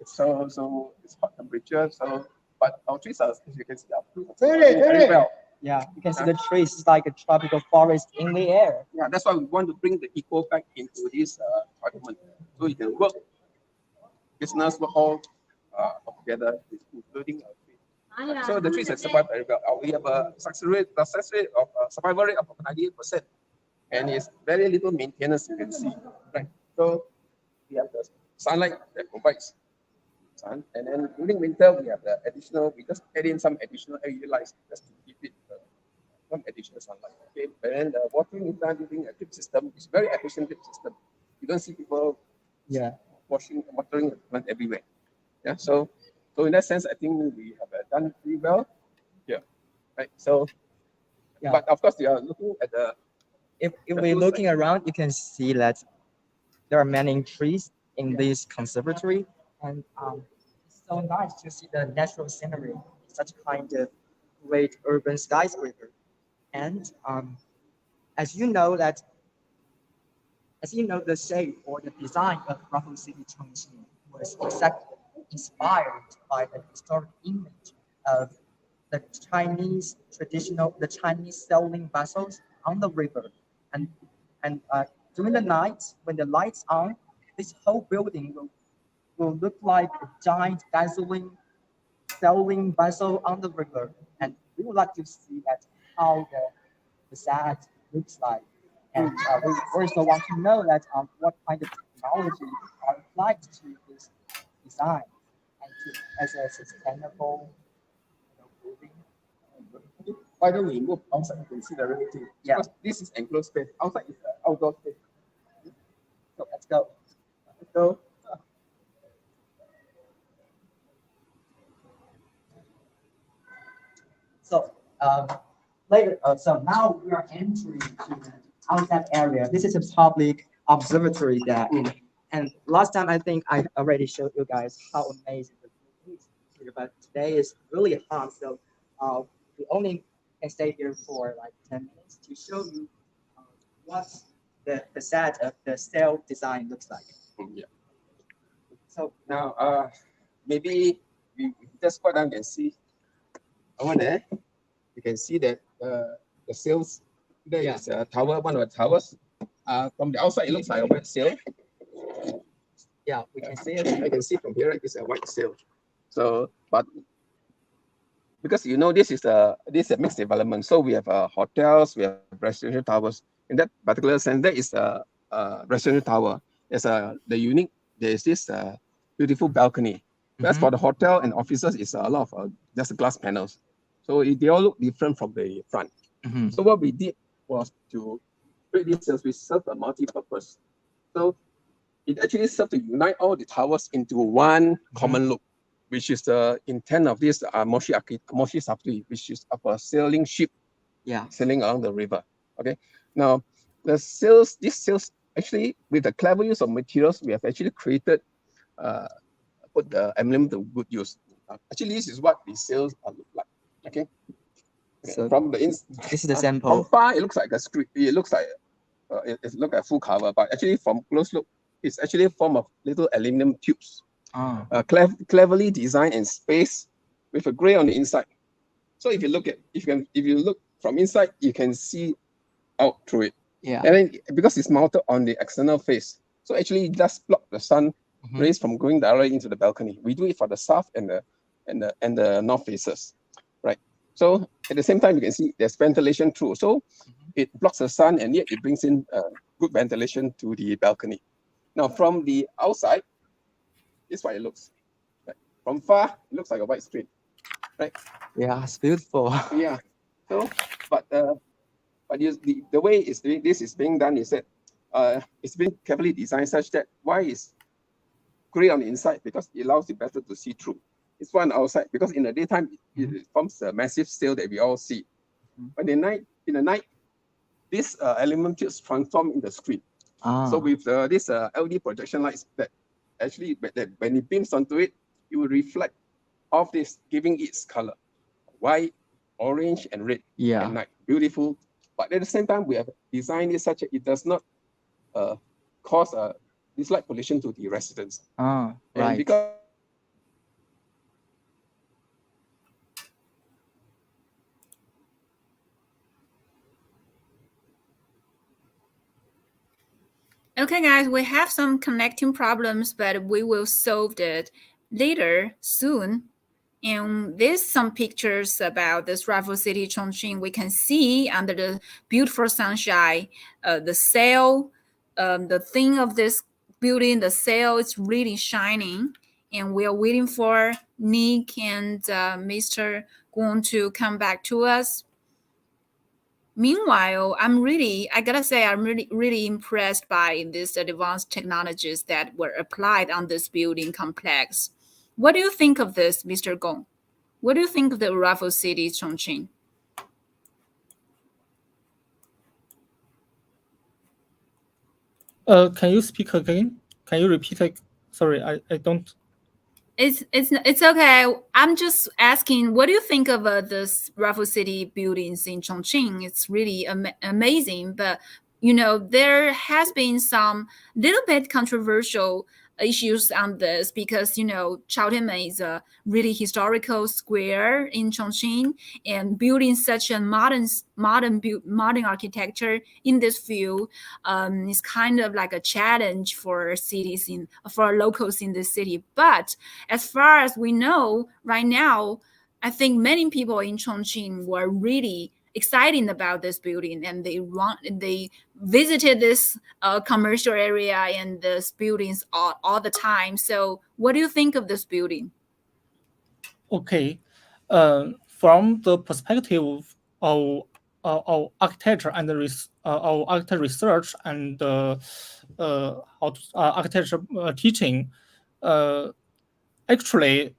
So it's hot temperature. So, but our trees are, as you can see, are very well. Yeah, you can see the trees is like a tropical forest in the air. Yeah, that's why we want to bring the eco back into this argument, so you can work, business, work all together, including our trees. So the trees have survived very well. We have a success rate of survival rate of 98%, and it's very little maintenance. You can see, right? So we have the sunlight that provides sun, and then during winter we have the additional. We just add in some additional LED lights just to keep it some additional sunlight. Okay, and then the watering is done using a drip system. It's very efficient drip system. You don't see people watering the plant everywhere. Yeah, so in that sense, I think we have done pretty well. Yeah, right. So, but of course, we are looking at the. If we're looking around, you can see that there are many trees in this conservatory, and it's so nice to see the natural scenery, such kind of great urban skyscraper. And as you know, the shape or the design of Raffles City Chongqing was exactly inspired by the historic image of the Chinese sailing vessels on the river, and during the night when the lights on, this whole building will look like a giant dazzling sailing vessel on the river, and we would like to see that how the facade looks like, and we also want to know that what kind of technology are applied to this design and as a sustainable building. Why don't we move outside and consider everything? Yeah. Because this is enclosed space. Outside is the outdoor space. So let's go. Let's go. So so now we are entering to the outside area. This is a public observatory deck. And last time I think I already showed you guys how amazing the view is here, but today is really hot, so we only can stay here for like 10 minutes to show you what the facade of the sail design looks like. Yeah. So now maybe we just go down and see over there. You can see that the sails there is a tower, one of the towers. From the outside, it looks like a white sail. Yeah, we can see it. I can see from here, it's a white sail. So, but because this is a mixed development, so we have hotels, we have residential towers. In that particular sense, that is a residential tower. There's this beautiful balcony. That's for the hotel and offices. It's a lot of just glass panels. So they all look different from the front. So what we did was to create these cells which serve a multi-purpose. So it actually serves to unite all the towers into one common look, which is the intent of this Moshi Sapri, which is of a sailing ship sailing along the river. Okay. Now these sails actually, with the clever use of materials, we have actually created put the emblem to good use. Actually, this is what the sails look like. Okay. So from this is the sample. From far, it looks like a script. It looks like it looks like a full cover, but actually from close look, it's actually a form of little aluminum tubes. Cleverly designed and spaced with a gray on the inside. So if you look from inside, you can see out through it. Yeah. And then because it's mounted on the external face, so actually it does block the sun rays from going directly into the balcony. We do it for the south and the north faces, right? So at the same time, you can see there's ventilation through. So it blocks the sun and yet it brings in good ventilation to the balcony. Now from the outside, this is what it looks. Right? From far, it looks like a white screen, right? Yeah, it's beautiful. Yeah. So, but But the way this is being done is that it's been carefully designed such that why is gray on the inside, because it allows you better to see through. It's one outside because in the daytime it forms a massive sail that we all see. But in the night, this element just transform in the screen. So with this LED projection lights that actually when it beams onto it, it will reflect off this, giving its color, white, orange, and red at night. Beautiful. But at the same time, we have designed it such that it does not cause this light pollution to the residents. Right. Because Okay, guys, we have some connecting problems, but we will solve it later, soon. And there's some pictures about this rival city, Chongqing. We can see under the beautiful sunshine, the sail, the thing of this building, the sail is really shining. And we are waiting for Nick and Mr. Gong to come back to us. Meanwhile, I gotta say, I'm really impressed by these advanced technologies that were applied on this building complex. What do you think of this, Mr. Gong? What do you think of the rival city, Chongqing? Can you speak again? Can you repeat it? Sorry, I don't. It's okay. I'm just asking, what do you think of this rival city buildings in Chongqing? It's really amazing, but there has been some little bit controversial issues on this because Chaotianmen is a really historical square in Chongqing, and building such a modern architecture in this field is kind of like a challenge for locals in the city. But as far as we know right now, I think many people in Chongqing were really excited about this building, and they visited this commercial area and these buildings all the time. So what do you think of this building? Okay, from the perspective of architecture and architecture research and architecture teaching, actually,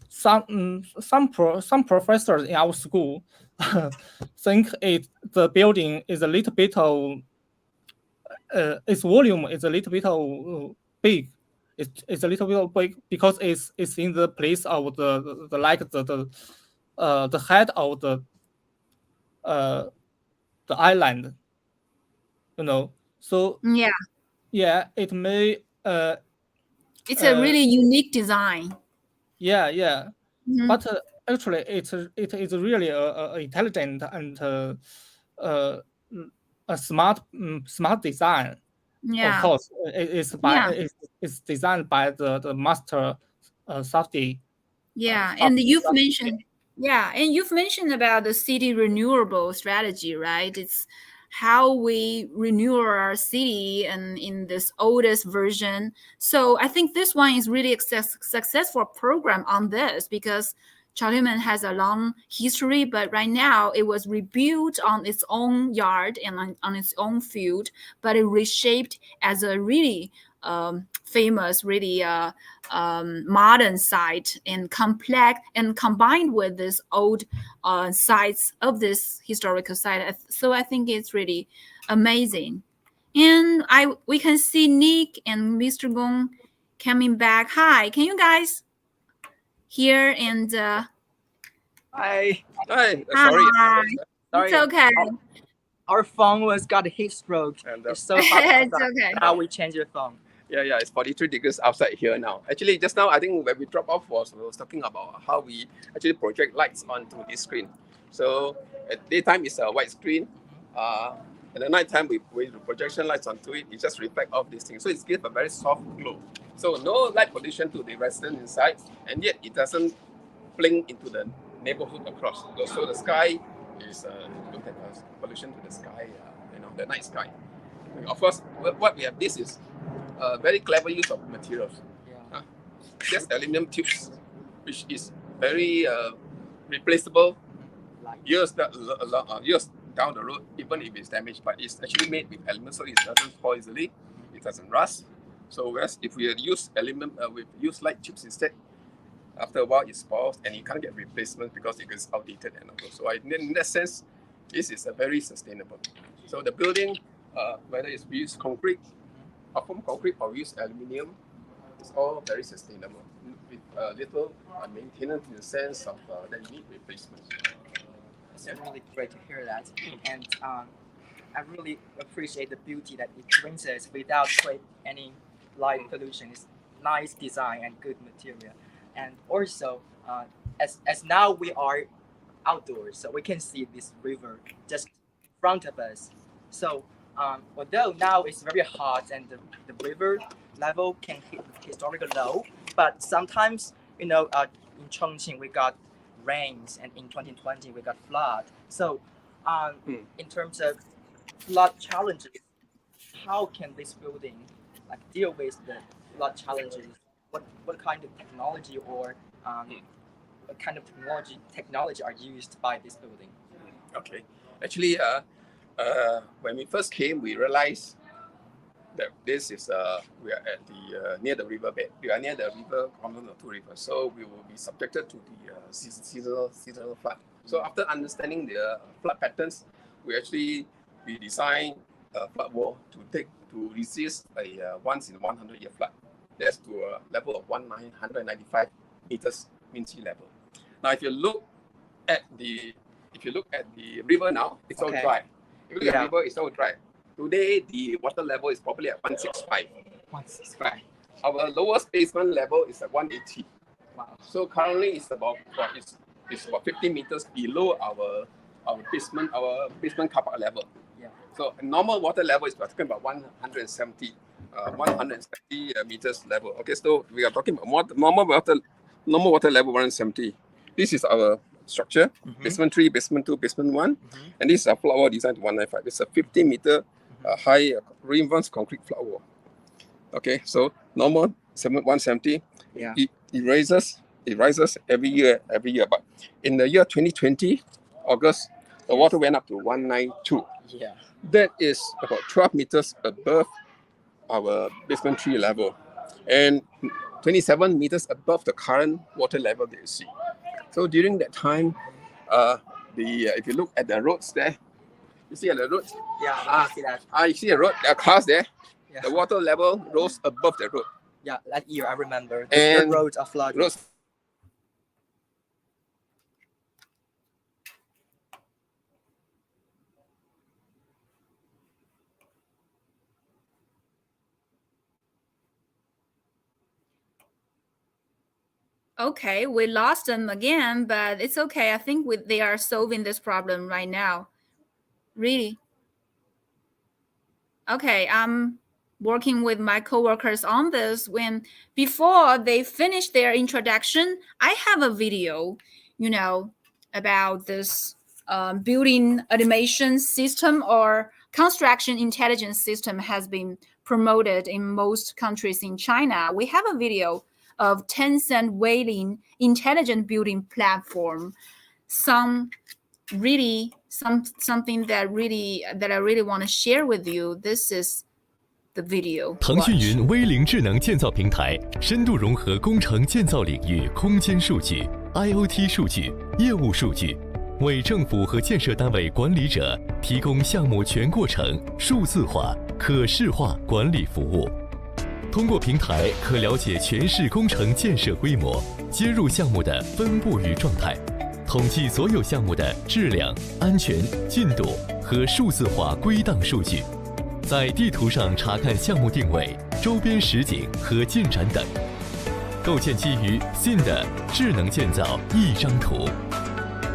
some professors in our school think the building is a little bit of its volume is a little bit of big. It's a little bit big because it's in the place of the head of the island. So yeah, it may. It's a really unique design. Yeah. Mm-hmm. But actually, it is really a intelligent and a smart design. Yeah. Of course, it's designed by the master Safdie. Yeah, and you've mentioned about the city renewable strategy, right? It's how we renew our city and in this oldest version. So I think this one is really a successful program on this because Chaotianmen has a long history, but right now it was rebuilt on its own yard and on its own field, but it reshaped as a really famous, really modern site and complex, and combined with this old sites of this historical site. So I think it's really amazing. And we can see Nick and Mr. Gong coming back. Hi, can you guys hear and Hi. Sorry. It's okay. Our phone got a heat stroke. And, it's so hot outside. It's okay. How we change the phone? Yeah, it's 43 degrees outside here now. Actually, just now, I think when we dropped off we was talking about how we actually project lights onto this screen. So at daytime, it's a white screen. At the nighttime, we projection lights onto it. It just reflects off this thing. So it gives a very soft glow. So no light pollution to the resident inside, and yet it doesn't blink into the neighborhood across. So the sky is look at the pollution to the sky, the night sky. Of course, what we have this is very clever use of materials. Just aluminum tubes, which is very replaceable. Years down the road, even if it's damaged, but it's actually made with aluminum, so it doesn't spoil easily, it doesn't rust. So whereas if we use aluminum, we use light chips instead, after a while it spoils and you can't get replacement because it gets outdated and all. So in that sense, this is a very sustainable. So the building, whether it's we use concrete, from concrete or we use aluminium, it's all very sustainable with little maintenance in the sense of that you need replacement. It's really great to hear that, and I really appreciate the beauty that it brings us without any light pollution. It's nice design and good material, and also as now we are outdoors, so we can see this river just in front of us. So although now it's very hot and the river level can hit historical low, but sometimes in Chongqing we got rains, and in 2020 we got flood. So in terms of flood challenges, how can this building deal with the flood challenges? What kind of technology or what kind of technology are used by this building? Okay, actually when we first came, we realized that this is we are at the near the river bed. We are near the river, common of two rivers, so we will be subjected to the seasonal flood. So after understanding the flood patterns, we designed a flood wall to resist a once in 100 year flood. That's to a level of 195 meters mean sea level. Now, if you look at the river now, it's all dry. If you look at the river, it's all dry. Today, the water level is probably at 165. 165. Our lowest basement level is at 180. Wow. So currently, it's about 50 meters below our basement car park level. Yeah. So normal water level is talking about 170 meters level. Okay, so we are talking about normal water level 170. This is our structure, basement 3, basement 2, basement 1, and this is a floor wall designed to 195. It's a 50-meter high reinforced concrete floor wall. Okay, so normal 170. Yeah. It rises every year. But in the year 2020, August, the water went up to 192. Yeah. That is about 12 meters above our basement 3 level, and 27 meters above the current water level that you see. So during that time, if you look at the roads there, you see at the roads? Yeah, I see that. You see a road, there are cars there. Yeah. The water level rose above the road. Yeah, that year I remember. And the roads are flooded. Okay, we lost them again, but it's okay. I think they are solving this problem right now. Really? Okay, I'm working with my coworkers on this. Before they finish their introduction, I have a video, about this building automation system or construction intelligence system has been promoted in most countries in China. We have a video of Tencent Wailing intelligent building platform. Something that I really want to share with you. This is the video. 腾讯云微零智能建造平台深度融合工程建造领域空间数据、IoT 数据、业务数据，为政府和建设单位管理者提供项目全过程数字化、可视化管理服务。通过平台可了解全市工程建设规模、接入项目的分布与状态，统计所有项目的质量、安全、进度和数字化归档数据，在地图上查看项目定位、周边实景和进展等，构建基于 SIN 的智能建造一张图。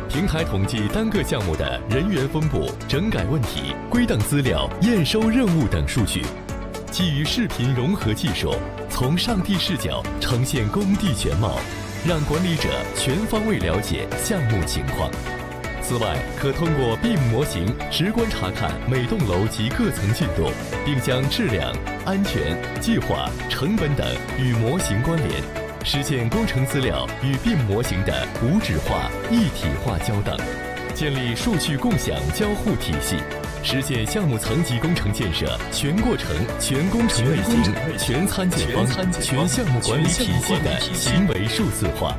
平台统计单个项目的人员分布、整改问题、归档资料、验收任务等数据。基于视频融合技术，从上帝视角呈现工地全貌，让管理者全方位了解项目情况。此外，可通过 BIM 模型直观查看每栋楼及各层进度，并将质量、安全、计划、成本等与模型关联，实现工程资料与 BIM 模型的无纸化、一体化交档。建立数据共享交互体系，实现项目层级工程建设全过程、全工程类型、全参建方、全项目管理体系的行为数字化，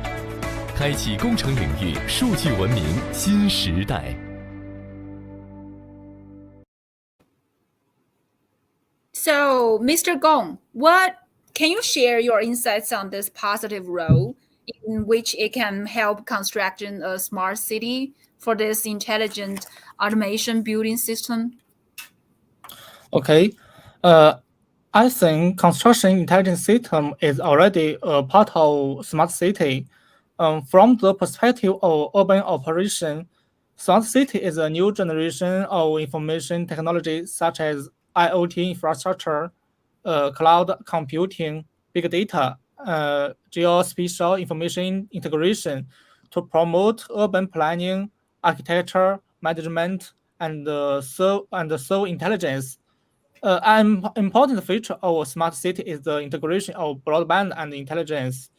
开启工程领域数据文明新时代。So, Mr. Gong, what can you share your insights on this positive role in which it can help constructing a smart city for this intelligent automation building system? Okay. I think construction intelligence system is already a part of smart city. From the perspective of urban operation, smart city is a new generation of information technology such as IoT infrastructure, cloud computing, big data, geospatial information integration to promote urban planning, architecture, management, and serve intelligence. An important feature of a smart city is the integration of broadband and intelligence.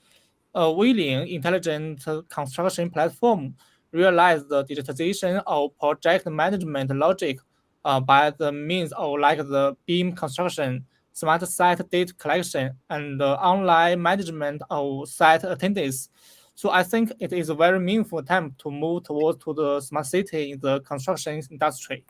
A willing intelligent construction platform realizes the digitization of project management logic by the means of like the BIM construction, smart site data collection, and the online management of site attendance. So I think it is a very meaningful attempt to move towards to the smart city in the construction industry.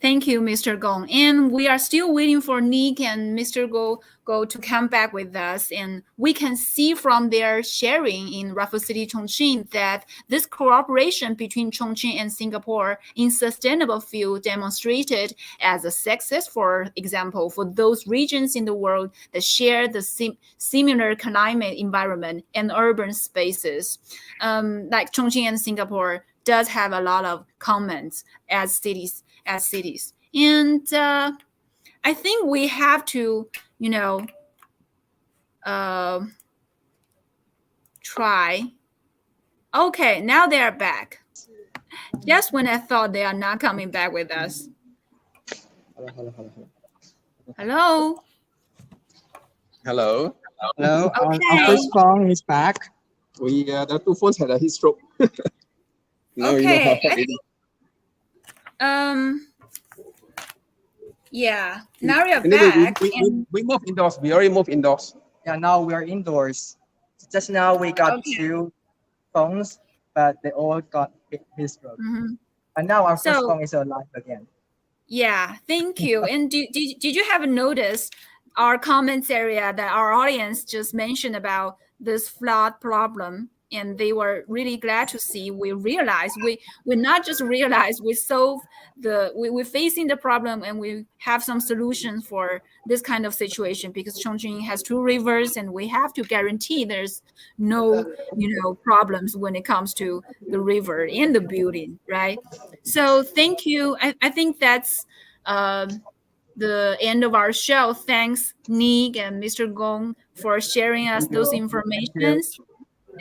Thank you, Mr. Gong. And we are still waiting for Nick and Mr. Go to come back with us. And we can see from their sharing in Raffles City, Chongqing, that this cooperation between Chongqing and Singapore in sustainable field demonstrated as a success, for example, for those regions in the world that share the similar climate environment and urban spaces. Like Chongqing and Singapore does have a lot of comments as cities. And I think we have to, try. Okay, now they are back. Just when I thought they are not coming back with us. Hello. Hello. Okay. Our first phone is back. The two phones had a heat stroke. Now you know how hot it is. Yeah, now you're Anyway, back. we moved indoors. We already moved indoors. Yeah, now we are indoors. Just now we got two phones, but they all got heat stroke. And now our first phone is alive again. Yeah, thank you. And did you have noticed our comments area that our audience just mentioned about this flood problem? And they were really glad to see we realized we not just realized we solve we're facing the problem and we have some solutions for this kind of situation, because Chongqing has two rivers and we have to guarantee there's no problems when it comes to the river and the building, right? So thank you. I think that's the end of our show. Thanks Nick and Mr. Gong for sharing us those informations.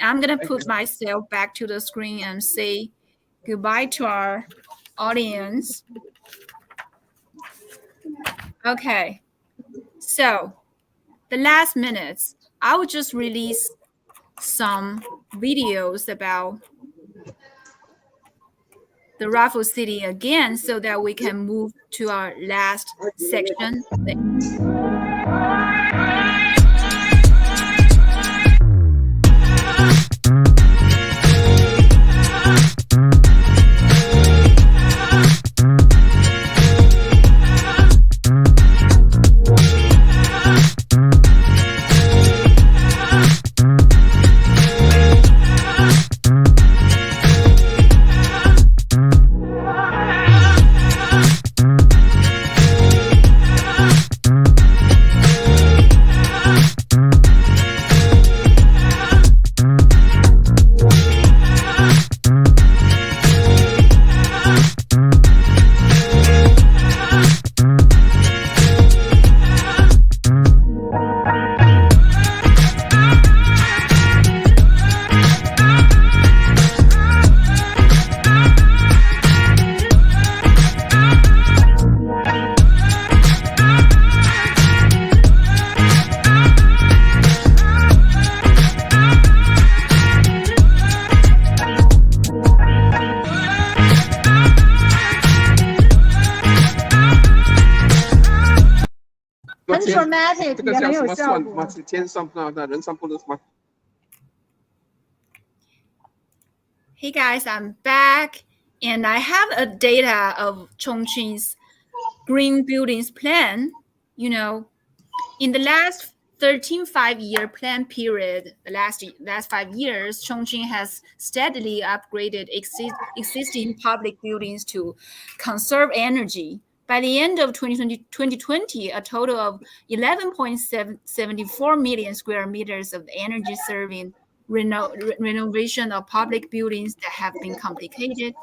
I'm going to put myself back to the screen and say goodbye to our audience. Okay. So the last minutes, I will just release some videos about the Raffles City again so that we can move to our last section. dramatic，这个也很叫什么有效果算吗？是天算不算，人算不能吗？ Hey guys, I'm back, and I have a data of Chongqing's green buildings plan. You know, in the last 13 5-year plan period, the last 5 years, Chongqing has steadily upgraded existing public buildings to conserve energy. By the end of 2020, a total of 11.74 million square meters of energy serving renovation of public buildings that have been completed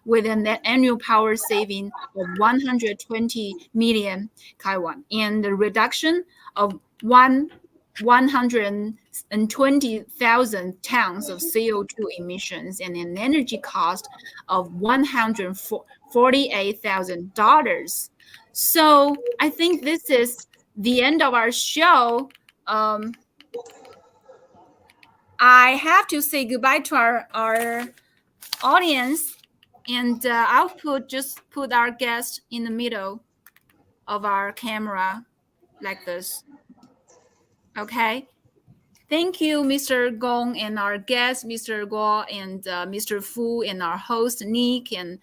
with an annual power saving of 120 million kWh and the reduction of 120,000 tons of CO2 emissions and an energy cost of $148,000. So I think this is the end of our show. I have to say goodbye to our audience, and I'll just put our guest in the middle of our camera like this. Okay. Thank you, Mr. Gong, and our guest, Mr. Guo, and Mr. Fu, and our host, Nick, and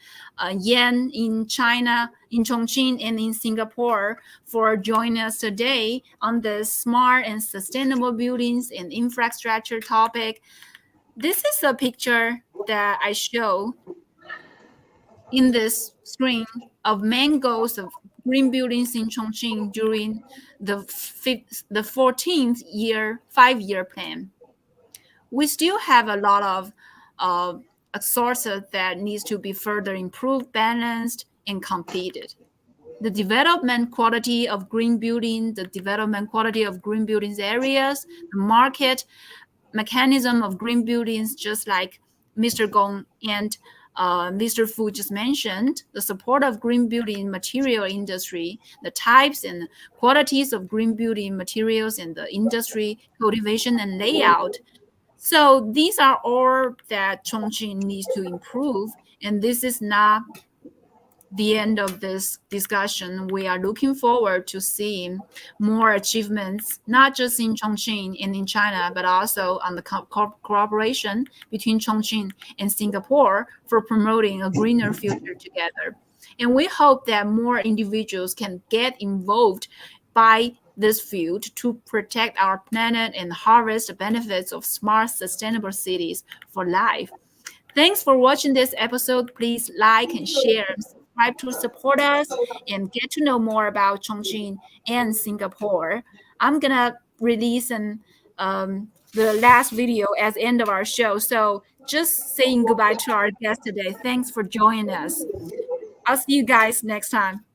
Yen in China, in Chongqing, and in Singapore for joining us today on the smart and sustainable buildings and infrastructure topic. This is a picture that I show in this screen of main goals of green buildings in Chongqing during the 14th 5-year plan. We still have a lot of sources that needs to be further improved, balanced, and completed. The development quality of green building, the development quality of green buildings areas, the market mechanism of green buildings, just like Mr. Gong and Mr. Fu just mentioned, the support of green building material industry, the types and qualities of green building materials in the industry, cultivation and layout. So these are all that Chongqing needs to improve, and this is not the end of this discussion. We are looking forward to seeing more achievements, not just in Chongqing and in China, but also on the cooperation between Chongqing and Singapore for promoting a greener future together. And we hope that more individuals can get involved by this field to protect our planet and harvest the benefits of smart, sustainable cities for life. Thanks for watching this episode. Please like and share and subscribe to support us and get to know more about Chongqing and Singapore. I'm gonna release the last video as the end of our show. So just saying goodbye to our guest today. Thanks for joining us. I'll see you guys next time.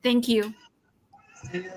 Thank you. See you.